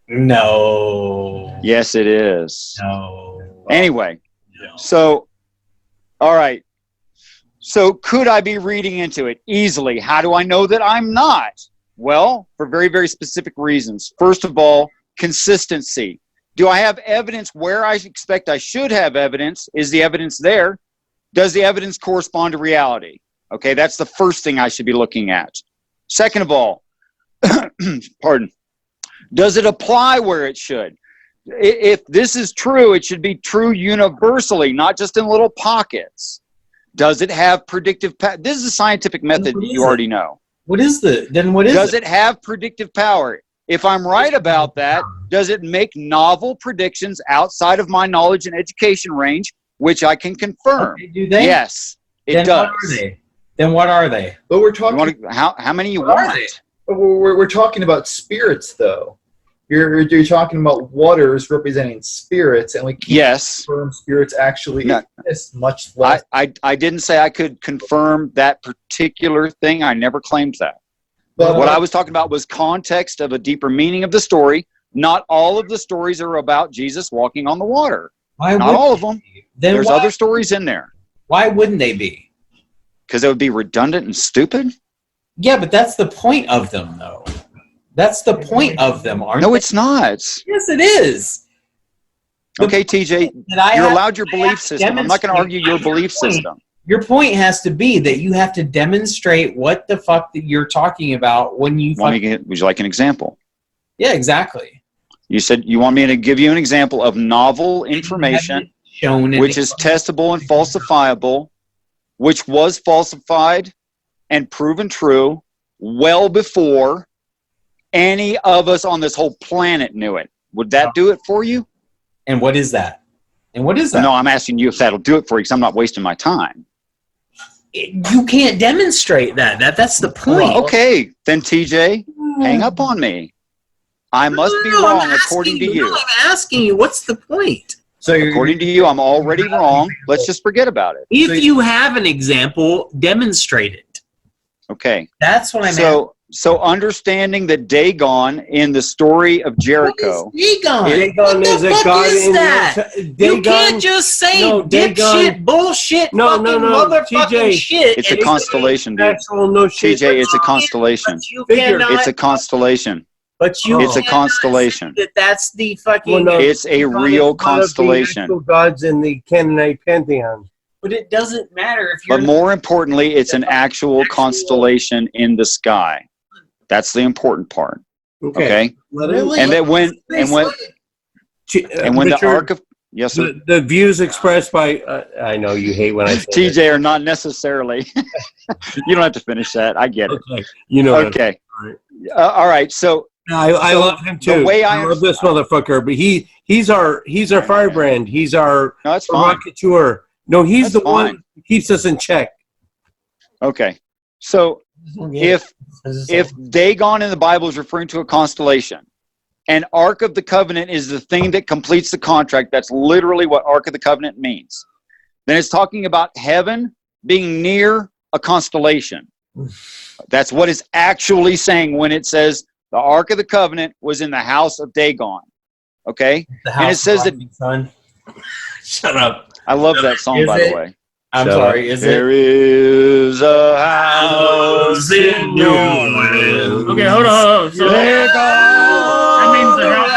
No. Yes, it is. No. Anyway, No. so, all right. So could I be reading into it easily? How do I know that I'm not? Well, for very, very specific reasons. First of all, consistency. Do I have evidence where I expect I should have evidence? Is the evidence there? Does the evidence correspond to reality? Okay, that's the first thing I should be looking at. Second of all, pardon, does it apply where it should? If this is true, it should be true universally, not just in little pockets. Does it have predictive power? This is a scientific method What is you it? already know. What is the? Then what is Does it? it have predictive power? If I'm right about that, does it make novel predictions outside of my knowledge and education range, which I can confirm? Okay, do they? Yes, it Then does. what are they? Then what are they? But we're You talking. want to, how many you What are want? they? We're talking about spirits, though. You're talking about waters representing spirits, and we can't Yes. confirm spirits actually No. exist, much less. I didn't say I could confirm that particular thing. I never claimed that. But What I was talking about was context of a deeper meaning of the story. Not all of the stories are about Jesus walking on the water. Why Not would all of them. Then There's why, other stories in there. why wouldn't they be? Because it would be redundant and stupid. Yeah, but that's the point of them, though. That's the point of them, aren't No, they? it's not. Yes, it is. Okay, TJ, That I you're have- allowed your I belief have to system. I'm not going to argue your demonstrate belief my point. system. Your point has to be that you have to demonstrate what the fuck that you're talking about when you. Would you like an example? Yeah, exactly. You said you want me to give you an example of novel information, Shown in which is testable and falsifiable, which was falsified and proven true well before any of us on this whole planet knew it. Would that do it for you? And what is that? And what is that? No, I'm asking you if that'll do it for you because I'm not wasting my time. You can't demonstrate that. That's the point. Well, okay, then TJ, hang up on me. I must be wrong according to you. No, I'm asking you, what's the point? So According to you, I'm already wrong. Let's just forget about it. If you have an example, demonstrate it. Okay. That's what I'm asking. So understanding that Dagon in the story of Jericho. What is Dagon? Dagon is a god in that? Dagon, You can't just say no, dipshit, Dagon- bullshit, No, fucking no, no, motherfucking TJ, shit. It's a and constellation, dude. actual no shit. TJ, it's a constellation. But you Figure. cannot. It's a constellation. But you It's a cannot constellation. say that's the fucking. Well, no. It's a real constellation. Actual gods in the Canaanite pantheon. But it doesn't matter if you're. But more importantly, it's an actual constellation in the sky. That's the important part. Okay? Let it- Really? And that when the Richard, Ark of yes, sir. the views expressed by I know you hate when I say TJ are not necessarily. You don't have to finish that. I get it. Okay. You know. Okay. Alright. All right. So I So, love him the too. way I love this motherfucker, but he's our firebrand. He's our no, that's fine. provocateur. No, he's That's the one fine. who keeps us in check. Okay. So if Dagon in the Bible is referring to a constellation, and Ark of the Covenant is the thing that completes the contract, that's literally what Ark of the Covenant means. Then it's talking about heaven being near a constellation. That's what it's actually saying when it says the Ark of the Covenant was in the house of Dagon. Okay? And it says that. Son. Shut up. I love that song, Is by it? the way. I'm So, sorry. Is There it? is a house in New Orleans. Okay, hold on. So that means the house.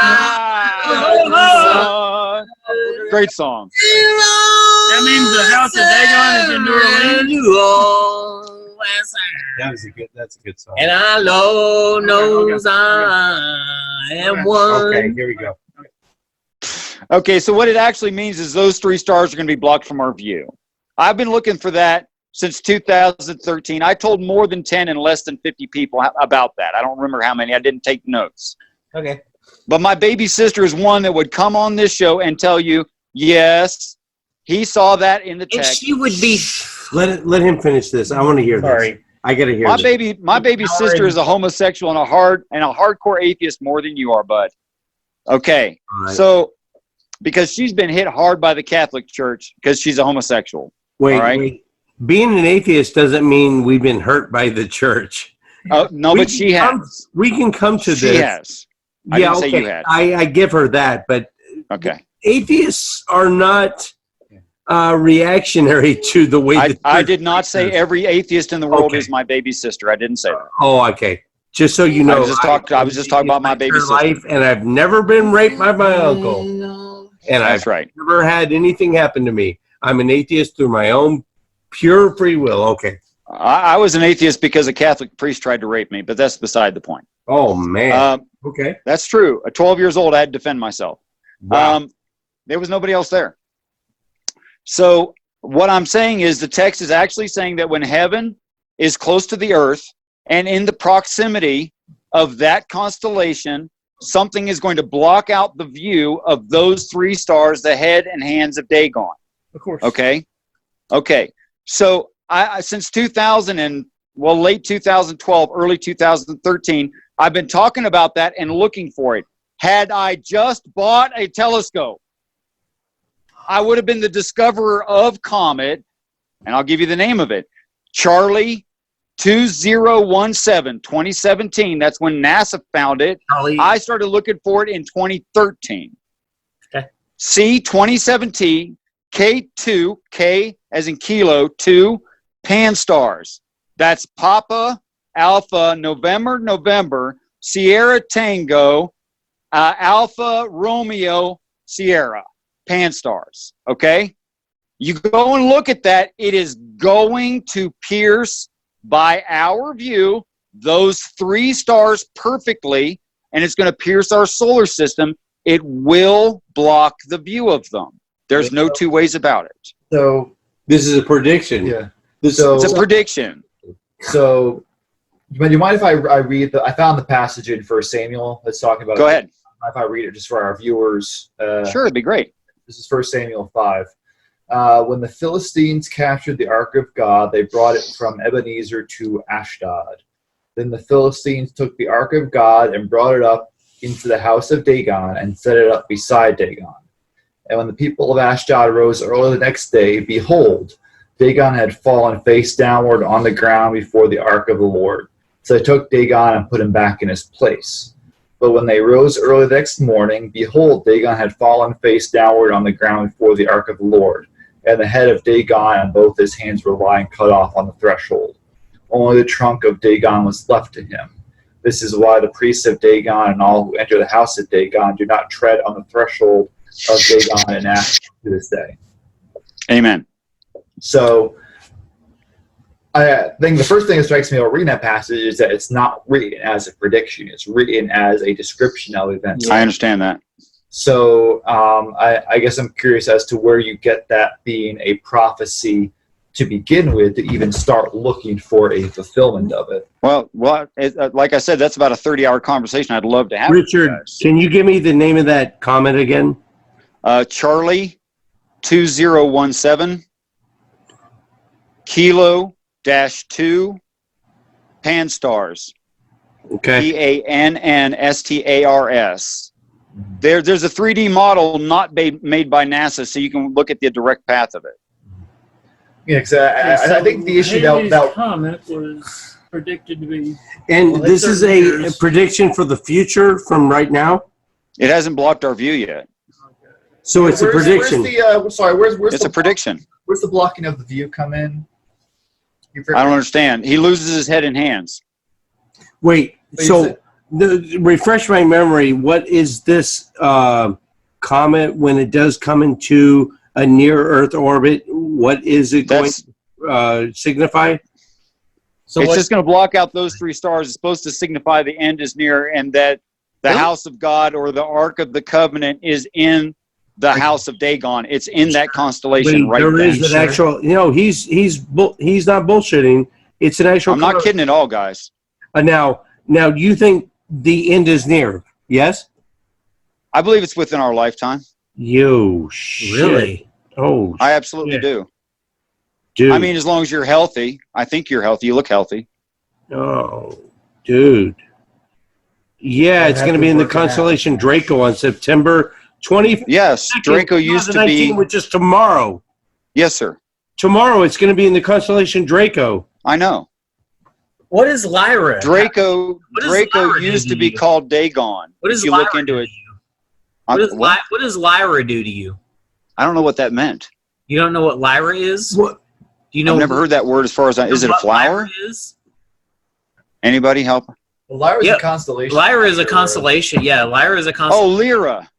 Great song. That means the house of Dagon is in New Orleans. That's a good song. And our Lord knows I am one. Okay, here we go. Okay, so what it actually means is those three stars are going to be blocked from our view. I've been looking for that since 2013. I told more than 10 and less than 50 people about that. I don't remember how many. I didn't take notes. Okay. But my baby sister is one that would come on this show and tell you, yes, he saw that in the And text. she would be. Let him finish this. I want to hear this. Sorry. I gotta hear My this. baby sister is a homosexual and a hardcore atheist more than you are, bud. Okay, All right. so because she's been hit hard by the Catholic Church because she's a homosexual. Wait, all right. wait. Being an atheist doesn't mean we've been hurt by the church. Oh no, We but she can has. We can come to She this. has. I Yeah, didn't say okay. you had. I give her that, but Okay. atheists are not reactionary to the way the I church did not say is. every atheist in the world Okay. is my baby sister. I didn't say that. Oh, okay. Just so you know, I was just talking about my baby sister. life, and I've never been raped by my uncle, and I've That's right. never had anything happen to me. I'm an atheist through my own pure free will. Okay. I was an atheist because a Catholic priest tried to rape me, but that's beside the point. Oh man. Okay. That's true. At 12 years old, I had to defend myself. Wow. There was nobody else there. So what I'm saying is the text is actually saying that when heaven is close to the earth and in the proximity of that constellation, something is going to block out the view of those three stars, the head and hands of Dagon. Of course. Okay? Okay. So I since 2000 and, well, late 2012, early 2013, I've been talking about that and looking for it. Had I just bought a telescope, I would have been the discoverer of Comet, and I'll give you the name of it. Charlie 2017, 2017. That's when NASA found it. I started looking for it in 2013. Okay. C 2017, K2, K as in kilo, 2, Pan stars. That's Papa, Alpha, November, Sierra Tango, Alpha, Romeo, Sierra. Pan stars. Okay? You go and look at that. It is going to pierce, by our view, those three stars perfectly, and it's going to pierce our solar system. It will block the view of them. There's no two ways about it. So This is a prediction. yeah. This So- It's a prediction. So, do you mind if I read I found the passage in 1 Samuel that's talking about. Go ahead. If I read it just for our viewers. Sure, it'd be great. This is 1 Samuel 5. When the Philistines captured the ark of God, they brought it from Ebenezer to Ashdod. Then the Philistines took the ark of God and brought it up into the house of Dagon and set it up beside Dagon. And when the people of Ashdod rose early the next day, behold, Dagon had fallen face downward on the ground before the ark of the Lord. So they took Dagon and put him back in his place. But when they rose early the next morning, behold, Dagon had fallen face downward on the ground before the ark of the Lord. And the head of Dagon and both his hands were lying cut off on the threshold. Only the trunk of Dagon was left to him. This is why the priests of Dagon and all who enter the house of Dagon do not tread on the threshold of Dagon and Ashdod to this day. Amen. So I think the first thing that strikes me about reading that passage is that it's not written as a prediction. It's written as a description of events. I understand that. So I guess I'm curious as to where you get that being a prophecy to begin with, to even start looking for a fulfillment of it. Well, like I said, that's about a 30-hour conversation I'd love to have Richard, with you guys. can you give me the name of that comment again? Charlie 2017 Kilo-2 Panstars. Okay. PANNSTARS. There's a 3D model not made by NASA, so you can look at the direct path of it. Yeah, because I think the issue Haley's that comment was predicted to be. And Well, this that's is a 30 years. prediction for the future from right now? It hasn't blocked our view yet. So it's a prediction. Where's It's a prediction. Where's the blocking of the view come in? I don't understand. He loses his head and hands. Wait, so refresh my memory. What is this comet when it does come into a near-Earth orbit? What is it going to signify? So it's just going to block out those three stars. It's supposed to signify the end is near and that the house of God or the Ark of the Covenant is in the house of Dagon. It's in that constellation right there there. is an actual, he's not bullshitting. It's an actual. I'm not kidding at all, guys. Now, you think the end is near? Yes. I believe it's within our lifetime. You shit. Really? Oh, I absolutely do. dude. I mean, as long as you're healthy. I think you're healthy. You look healthy. Oh, dude. Yeah, it's going to be in the constellation Draco on September 20th. Yes, Draco used to be. Which is tomorrow. Yes, sir. Tomorrow, it's going to be in the constellation Draco. I know. What is Lyra? Draco does Draco Lyra used do to be to you? called Dagon. What If does you Lyra look into do it. to you? What does Lyra do to you? I don't know what that meant. You don't know what Lyra is? What? Do you know? I've never heard that word as far as I. Is it a what flower? Lyra is? Anybody help? Well, Lyra's Yep. a constellation. Lyra is a constellation. Yeah, Lyra is a Oh, constellation. Lyra.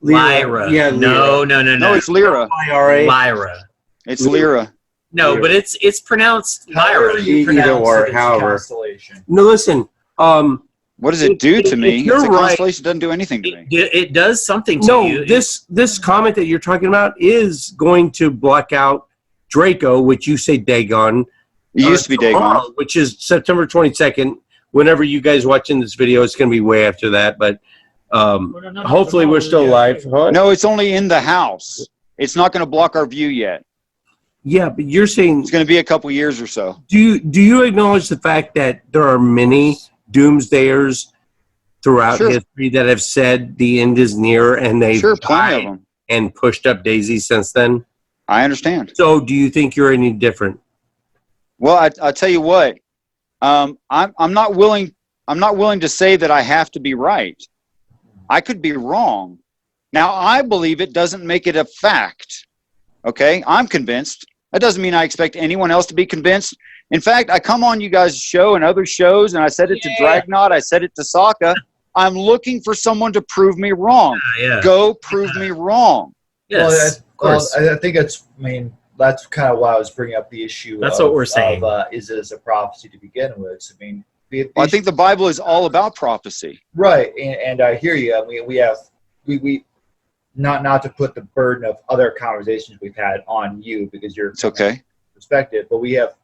Lyra. Yeah, No. No, it's Lyra. IRA. Lyra. It's Lyra. No, but it's pronounced Lyra. Either or, however. Constellation. No, listen. What does it do to me? You're It's a right. constellation. Doesn't do anything to me. It does something to No, you. this comment that you're talking about is going to block out Draco, which you say Dagon. It used to be tomorrow, Dagon. which is September 22nd. Whenever you guys watching this video, it's going to be way after that. But hopefully, we're still live. Huh? No, it's only in the house. It's not going to block our view yet. Yeah, but you're saying, It's going to be a couple years or so. do you acknowledge the fact that there are many doomsdayers throughout Sure. history that have said the end is near, and they've Sure, plenty of died them. and pushed up daisies since then? I understand. So, do you think you're any different? Well, I tell you what. I'm not willing. I'm not willing to say that I have to be right. I could be wrong. Now, I believe it doesn't make it a fact. Okay, I'm convinced. That doesn't mean I expect anyone else to be convinced. In fact, I come on you guys' show and other shows, and I said it to Dragnot, I said it to Sokka. I'm looking for someone to prove me wrong. Yeah. Go prove me wrong. Yes. Of course. I think that's kind of why I was bringing up the issue. That's what we're saying. Is this a prophecy to begin with? I mean, I think the Bible is all about prophecy. right, and I hear you. I mean, we not to put the burden of other conversations we've had on you because you're It's okay. perspective, but we have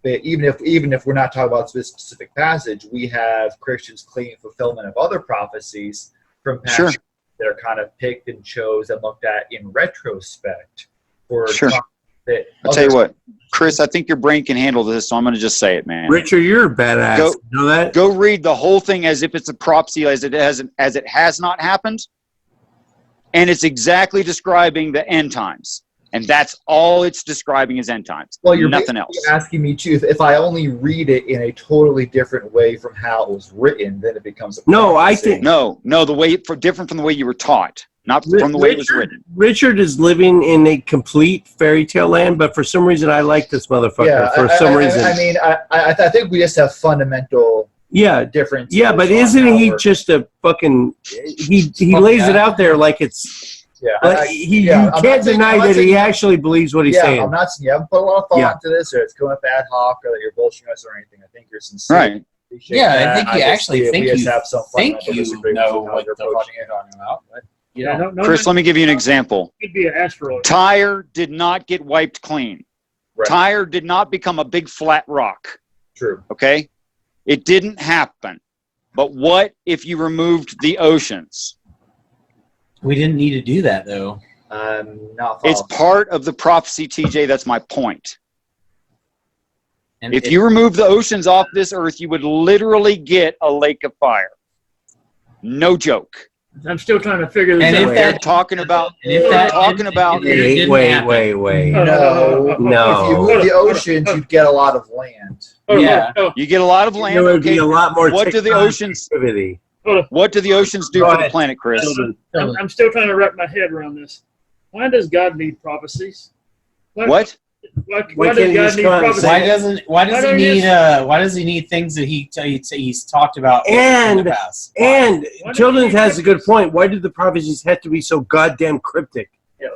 But even if we're not talking about this specific passage, we have Christians claiming fulfillment of other prophecies from passages that are kind of picked and chose and looked at in retrospect. That I'll tell you what, Chris, I think your brain can handle this, so I'm going to just say it, man. Richard, you're a badass. Go, you know that? Go read the whole thing as if it's a prophecy, as it has not happened, and it's exactly describing the end times. And that's all it's describing is end times. Well, you're nothing else. Asking me too, if I only read it in a totally different way from how it was written, then it becomes a prophecy. No, I think no, the way different from the way you were taught, not from the way it was written. Richard is living in a complete fairy tale land, but for some reason I like this motherfucker. Yeah, for some reason. I think we just have fundamental difference. Yeah, but isn't he just a fucking? He lays it out there like it's. Yeah, you can't deny that he actually believes what he's saying. I'm not saying you haven't put a lot of thought into this, or it's going up ad hoc, or that you're bullshitting us or anything. I think you're sincere. Right. Yeah, I think you actually think you know what they're talking about. But, Chris, let me give you an example. Could be an asteroid. Tyre did not get wiped clean. Right. Tyre did not become a big flat rock. True. Okay? It didn't happen. But what if you removed the oceans? We didn't need to do that, though. It's part of the prophecy, TJ. That's my point. And if you remove the oceans off this earth, you would literally get a lake of fire. No joke. I'm still trying to figure this out. And if they're talking about, wait. No. If you move the oceans, you'd get a lot of land. You get a lot of land. There would be a lot more. What do the oceans? What do the oceans do for the planet, Chris? I'm still trying to wrap my head around this. Why does God need prophecies? Why does God need prophecies? Why does he need things that he's talked about in the past? And Children's has a good point. Why do the prophecies have to be so goddamn cryptic?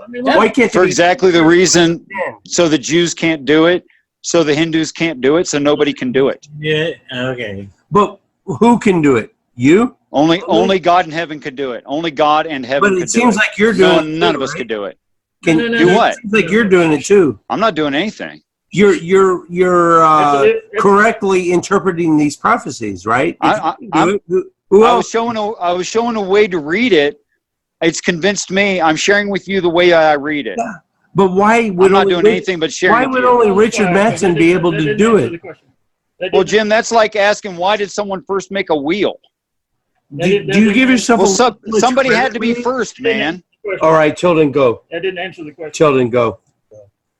Why can't for exactly the reason so the Jews can't do it, so the Hindus can't do it, so nobody can do it. Yeah. Okay. But who can do it? You? Only God in heaven could do it. Only God and heaven could do it. But it seems like you're doing it. None of us could do it. Do what? It seems like you're doing it too. I'm not doing anything. You're correctly interpreting these prophecies, right? I was showing a way to read it. It's convinced me. I'm sharing with you the way I read it. Yeah. But why would I'm not doing anything but sharing? Why would only Richard Madsen be able to do it? Well, Jim, that's like asking why did someone first make a wheel? Do you give yourself somebody had to be first, man. All right, Children, go. That didn't answer the question. Children, go.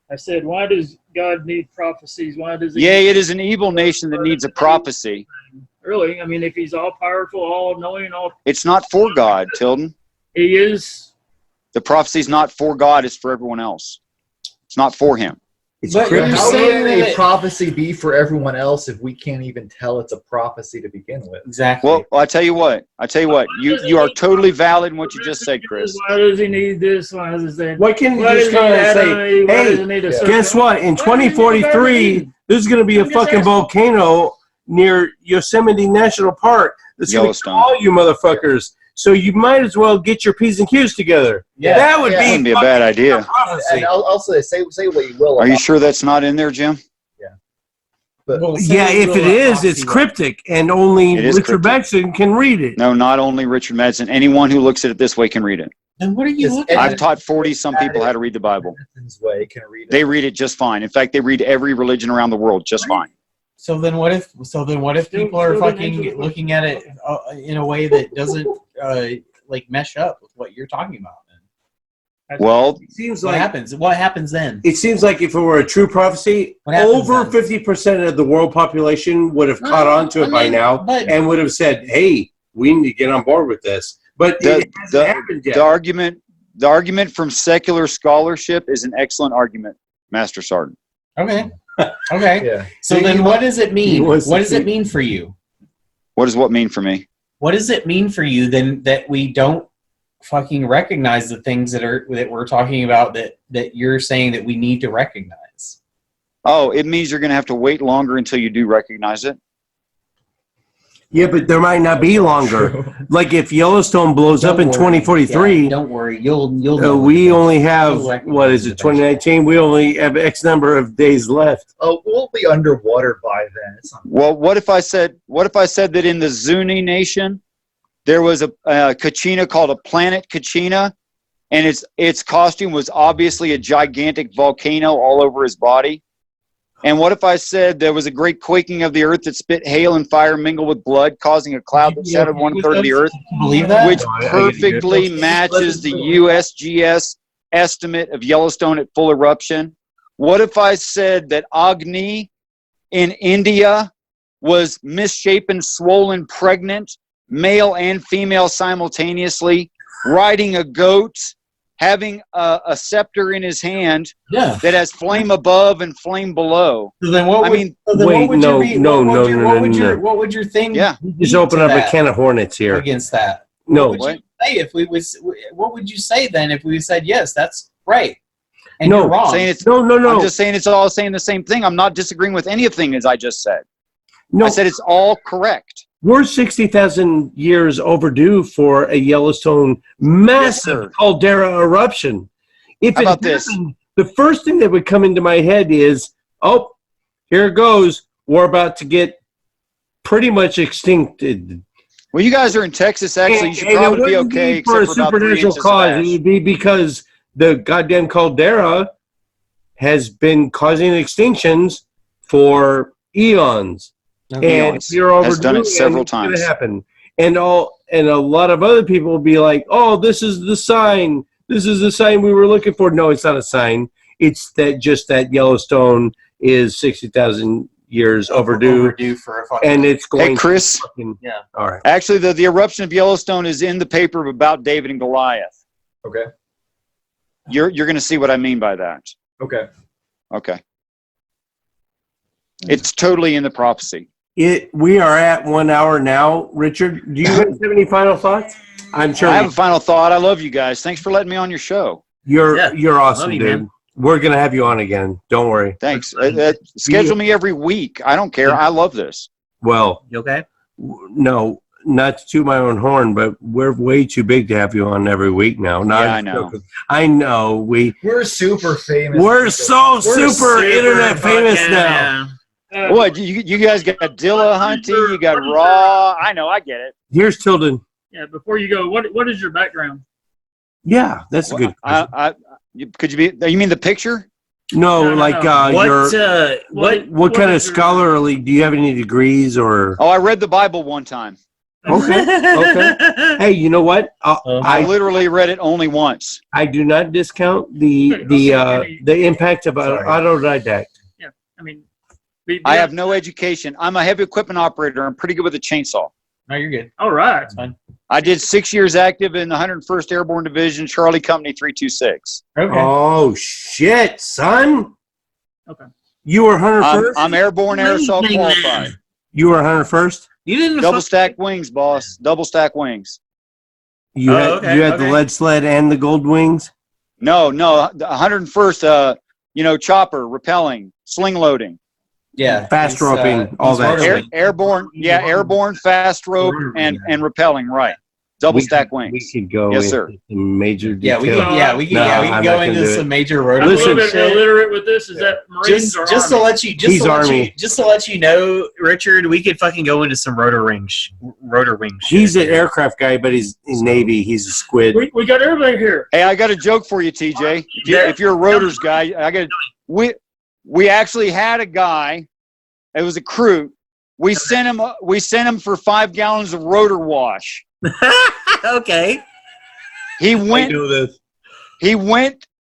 I said, why does God need prophecies? Why does it is an evil nation that needs a prophecy. Really? I mean, if he's all powerful, all knowing, it's not for God, Tilden. He is. The prophecy's not for God, it's for everyone else. It's not for him. How can a prophecy be for everyone else if we can't even tell it's a prophecy to begin with? Exactly. Well, I tell you what. You are totally valid in what you just said, Chris. Why does he need this? Why does he say? Why can't you just come and say, hey, guess what? In 2043, there's going to be a fucking volcano near Yosemite National Park. That's going to kill all you motherfuckers. So you might as well get your P's and Q's together. Yeah, that wouldn't be a bad idea. And also, say what you will. Are you sure that's not in there, Jim? Yeah. But if it is, it's cryptic, and only Richard Madsen can read it. No, not only Richard Madsen. Anyone who looks at it this way can read it. Then what are you looking at? I've taught 40-some people how to read the Bible. They read it just fine. In fact, they read every religion around the world just fine. So then what if people are fucking looking at it in a way that doesn't mesh up with what you're talking about then? Well, it seems what happens? What happens then? It seems like if it were a true prophecy, over 50% of the world population would have caught on to it by now and would have said, "Hey, we need to get on board with this." But it hasn't happened yet. The argument from secular scholarship is an excellent argument, Master Sergeant. Okay. Okay. Yeah. So then what does it mean? What does it mean for you? What does what mean for me? What does it mean for you then that we don't fucking recognize the things that we're talking about that you're saying that we need to recognize? Oh, it means you're going to have to wait longer until you do recognize it. Yeah, but there might not be longer. Like if Yellowstone blows up in 2043, Yeah, don't worry, you'll know. we only have, You'll recognize what is it, 2019? We only have X number of days left. Oh, we'll be underwater by then. It's not Well, what if I said that in the Zuni nation there was a Kachina called a planet Kachina, and its costume was obviously a gigantic volcano all over his body? And what if I said there was a great quaking of the earth that spit hail and fire mingled with blood, causing a cloud that shattered 1/3 of the earth, Believe that? which No, I get perfectly it. matches the USGS estimate of Yellowstone at full eruption? What if I said that Agni in India was misshapen, swollen, pregnant, male and female simultaneously, riding a goat, having a scepter in his hand Yeah. that has flame above and flame below? So then what I would, mean, so then wait, what would no, your be, no, what would no, your, no, what no, would no, your, no. what would your thing Yeah. Just be open to up that, a can of hornets here. against that? No, What would What? you say if we was? What would you say then if we said yes, that's right, and No, you're wrong? saying it's no, no, no. I'm just saying it's all saying the same thing. I'm not disagreeing with anything as I just said. No, I said it's all correct. we're 60,000 years overdue for a Yellowstone massive sir. caldera eruption. If How it about this? happened, the first thing that would come into my head is, oh, here it goes. We're about to get pretty much extincted. Well, you guys are in Texas, actually. You should And it probably be wouldn't okay, for a except for about 3 supernatural inches cause. of It ash. would be because the goddamn caldera has been causing extinctions for eons. Okay. And you're overdue, Has done it several and it's gonna times. happen. And a lot of other people will be like, "Oh, this is the sign. This is the sign we were looking for." No, it's not a sign. It's that Yellowstone is 60,000 years overdue, for a fucking. and it's going. Hey, Chris, To fucking, Yeah. All right. actually, the eruption of Yellowstone is in the paper about David and Goliath. okay. You're going to see what I mean by that. Okay. Okay. It's totally in the prophecy. We are at 1 hour now. Richard, do you guys have any final thoughts? I'm sure I have a final thought. I love you guys. Thanks for letting me on your show. you're Yeah, awesome, love you, dude. man. We're gonna have you on again. Don't worry. Thanks. Schedule me every week. I don't care. I love this. Well, You okay? no, not to toot my own horn, but we're way too big to have you on every week now. No, Yeah, I'm I know. joking. I know. We're super famous. We're so super internet famous fucking, now. yeah. What, you guys got Dilla hunting, you got Raw. I know, I get it. Here's Tilden. Yeah, before you go, what is your background? Yeah, that's a good question. Could you be, you mean the picture? No, No, no, like no. what kind of is your- scholarly? Do you have any degrees or? Oh, I read the Bible one time. Okay. Okay. Hey, you know what? I literally read it only once. I do not discount the impact of an Sorry. autodidact. I mean, I have no education. I'm a heavy equipment operator. I'm pretty good with a chainsaw. No, you're good. All right. I did 6 years active in the 101st Airborne Division, Charlie Company 326. Okay. Oh shit, son! Okay. You were 101st. I'm airborne air assault qualified. You were 101st. You didn't Double stack wings, boss. Double stack wings. You Oh, had okay, you had the okay. lead sled and the gold wings. No, the 101st, chopper, rappelling, sling loading. Yeah. Fast he's, roping, all he's that rotary. shit. Airborne, fast rope, and rappelling, right. Double stack We wings. could go Yes, into sir. some major Yeah, detail. we No, can I'm go not gonna into do some it. major I'm rotor a little Listen, bit illiterate with this. Is that Marines or just to Army? let you He's Army. just to let you know, Richard, we could fucking go into some rotor wing shit. He's an aircraft guy, but he's in Navy. He's a squid. We got everybody here. Hey, I got a joke for you, TJ. If you're a rotors guy, we actually had a guy. It was a crew. We sent him for 5 gallons of rotor wash. Okay. He went this.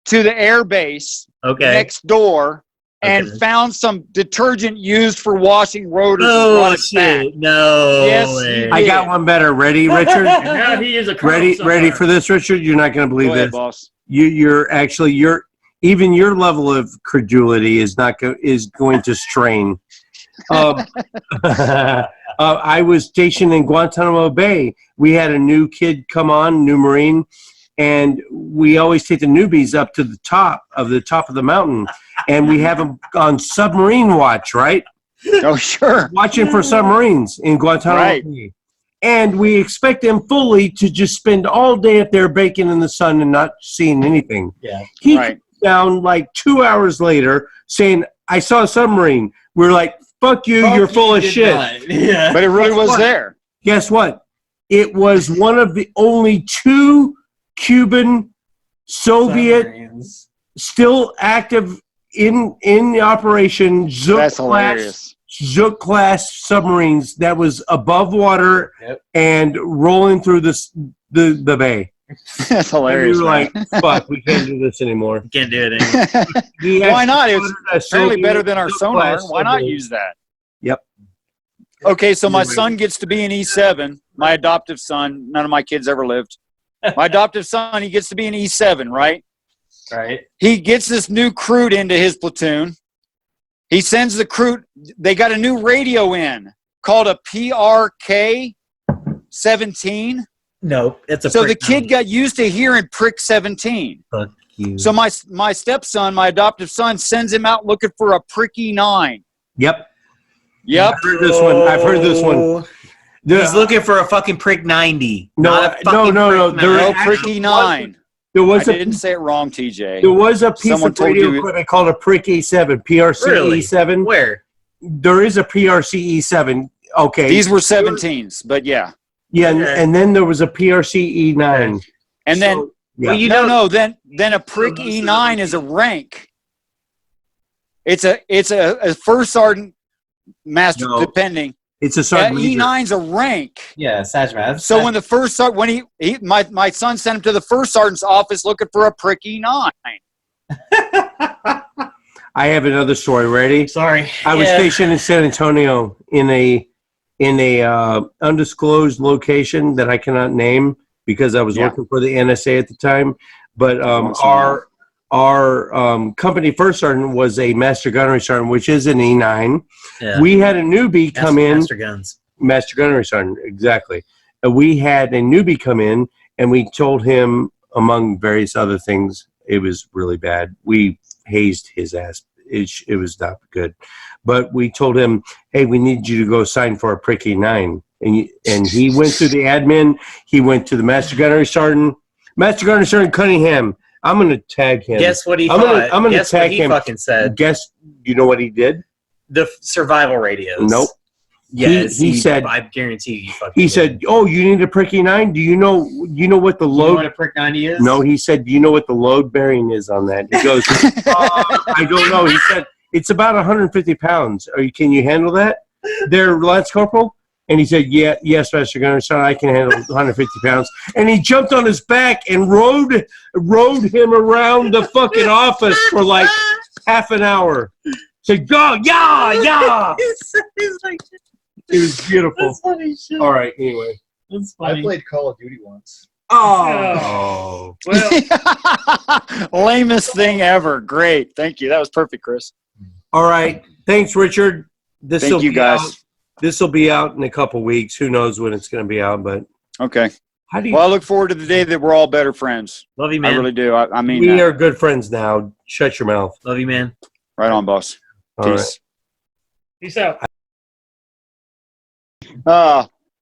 to the air base Okay. next door and Okay. found some detergent used for washing rotors and Oh brought it back. shit! No. Yes, way. I got one better. Ready, Richard? And now he is a colonel ready somewhere. for this, Richard? You're not going to believe Go ahead, this. boss. You're even your level of credulity is going to strain. I was stationed in Guantanamo Bay. We had a new kid come on, new Marine, and we always take the newbies up to the top of the mountain, and we have them on submarine watch, right? Oh, sure. watching for submarines in Guantanamo Right. Bay. And we expect them fully to just spend all day up there baking in the sun and not seeing anything. Yeah. He Right. comes down like 2 hours later saying, I saw a submarine. We're like, fuck you, you're full of shit. Yeah. But it really Guess was what? there. Guess what? It was one of the only 2 Cuban Soviet Submarines. still active in the operation That's hilarious. Zook class submarines that was above water Yep. and rolling through the bay. That's And we hilarious. were man. like, fuck, we can't do this anymore. Can't do it anymore. He Why not? actually It's ordered a certainly Soviet better than our Zook sonar. class Why not submarine. use that? Yep. Okay, so my son gets to be an E7. My adoptive son. None of my kids ever lived. My adoptive son, he gets to be an E7, right? Right. He gets this new recruit into his platoon. He sends the recruit. They got a new radio in called a PRK 17. No, it's a. So the prick kid nine. got used to hearing prick 17. Fuck you. So my stepson, my adoptive son, sends him out looking for a pricky 9. Yep. Yep. I've heard this one. I've heard this one. He's looking for a fucking prick 90. No, not a fucking no. prick There No nine. actually pricky 9. There I was a didn't say it wrong, TJ. there was a piece Someone of told radio you- equipment called a Prick E7, PRC Really? E7. Where? There is a PRC E7. Okay. These were 17s, but yeah. Yeah, Okay. and then there was a PRC E9. And then So, yeah. Well, you no, know, then a prick E9 is a rank. It's a first sergeant master, No. depending. It's a sergeant major. E9's a rank. Yeah, Sajman. So when the first when my son sent him to the first sergeant's office looking for a prick E9. I have another story. Ready? Sorry. I was stationed in San Antonio in a undisclosed location that I cannot name because I was Yeah. working for the NSA at the time. But Awesome. our company first sergeant was a master gunnery sergeant, which is an E9. yeah. We had a newbie come in. Master guns. Master gunnery sergeant, exactly. We had a newbie come in, and we told him, among various other things, it was really bad. We hazed his ass. It was not good. But we told him, hey, we need you to go sign for a pricky 9. And he went through the admin. He went to the master gunnery sergeant. Master gunnery sergeant Cunningham. I'm going to tag him. Guess what he I'm thought? gonna Guess what tag he him. fucking said? Guess, you know what he did? The survival radios. Nope. Yes, He said- I guarantee you. Fucking He did. said, oh, you need a pricky 9? Do you know what the You know load what a prick 90 is? No, he said, do you know what the load bearing is on that? He goes, I don't know. He said, it's about 150 pounds. Can you handle that there, Lance Corporal? And he said, yes, Master Gunner, son, I can handle 150 pounds. And he jumped on his back and rode him around the fucking office for like half an hour. Said, go, yeah. He's like, It was beautiful. that's funny shit. All right, anyway. That's I funny. played Call of Duty once. Oh. Well, Lamest thing ever. Great. Thank you. That was perfect, Chris. All right. Thanks, Richard. Thank you, guys. This will be out in a couple weeks. Who knows when it's going to be out, but Okay. how do you? Well, I look forward to the day that we're all better friends. Love you, I man. really do. I mean, we are good friends now. Shut your mouth. Love you, man. right on, boss. All right. Peace. peace out.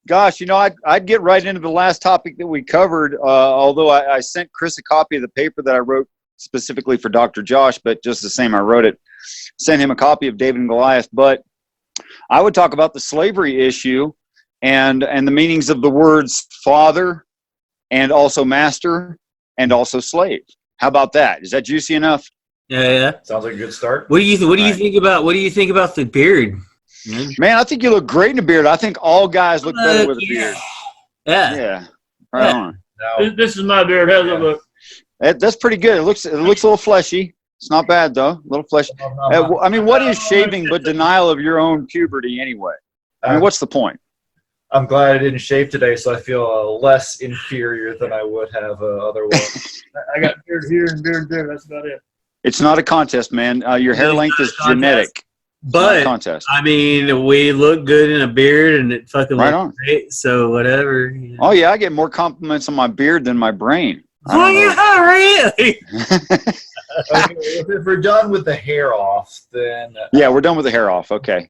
Gosh, I'd get right into the last topic that we covered, although I sent Chris a copy of the paper that I wrote specifically for Dr. Josh, but just the same, I wrote it. Sent him a copy of David and Goliath. But I would talk about the slavery issue and the meanings of the words father and also master and also slave. How about that? Is that juicy enough? Yeah. Sounds like a good start. What do you Right. think about the beard? Man, I think you look great in a beard. I think all guys look better with a beard. Yeah. Yeah. Right Yeah. on. Now, This is my beard. How's it look? That's pretty good. It looks a little fleshy. It's not bad though. A little fleshy. I mean, what is shaving but denial of your own puberty anyway? I mean, what's the point? I'm glad I didn't shave today, so I feel less inferior than I would have otherwise. I got beard here and beard there. That's about it. It's not a contest, man. Your hair It's length not is a contest. genetic. It's not a But contest. I mean, we look good in a beard, and it fucking Right looks on. great. So whatever. You know. Oh yeah, I get more compliments on my beard than my brain. I Oh don't know. yeah, really? Okay, if we're done with the hair off, then Yeah, we're done with the hair off. Okay.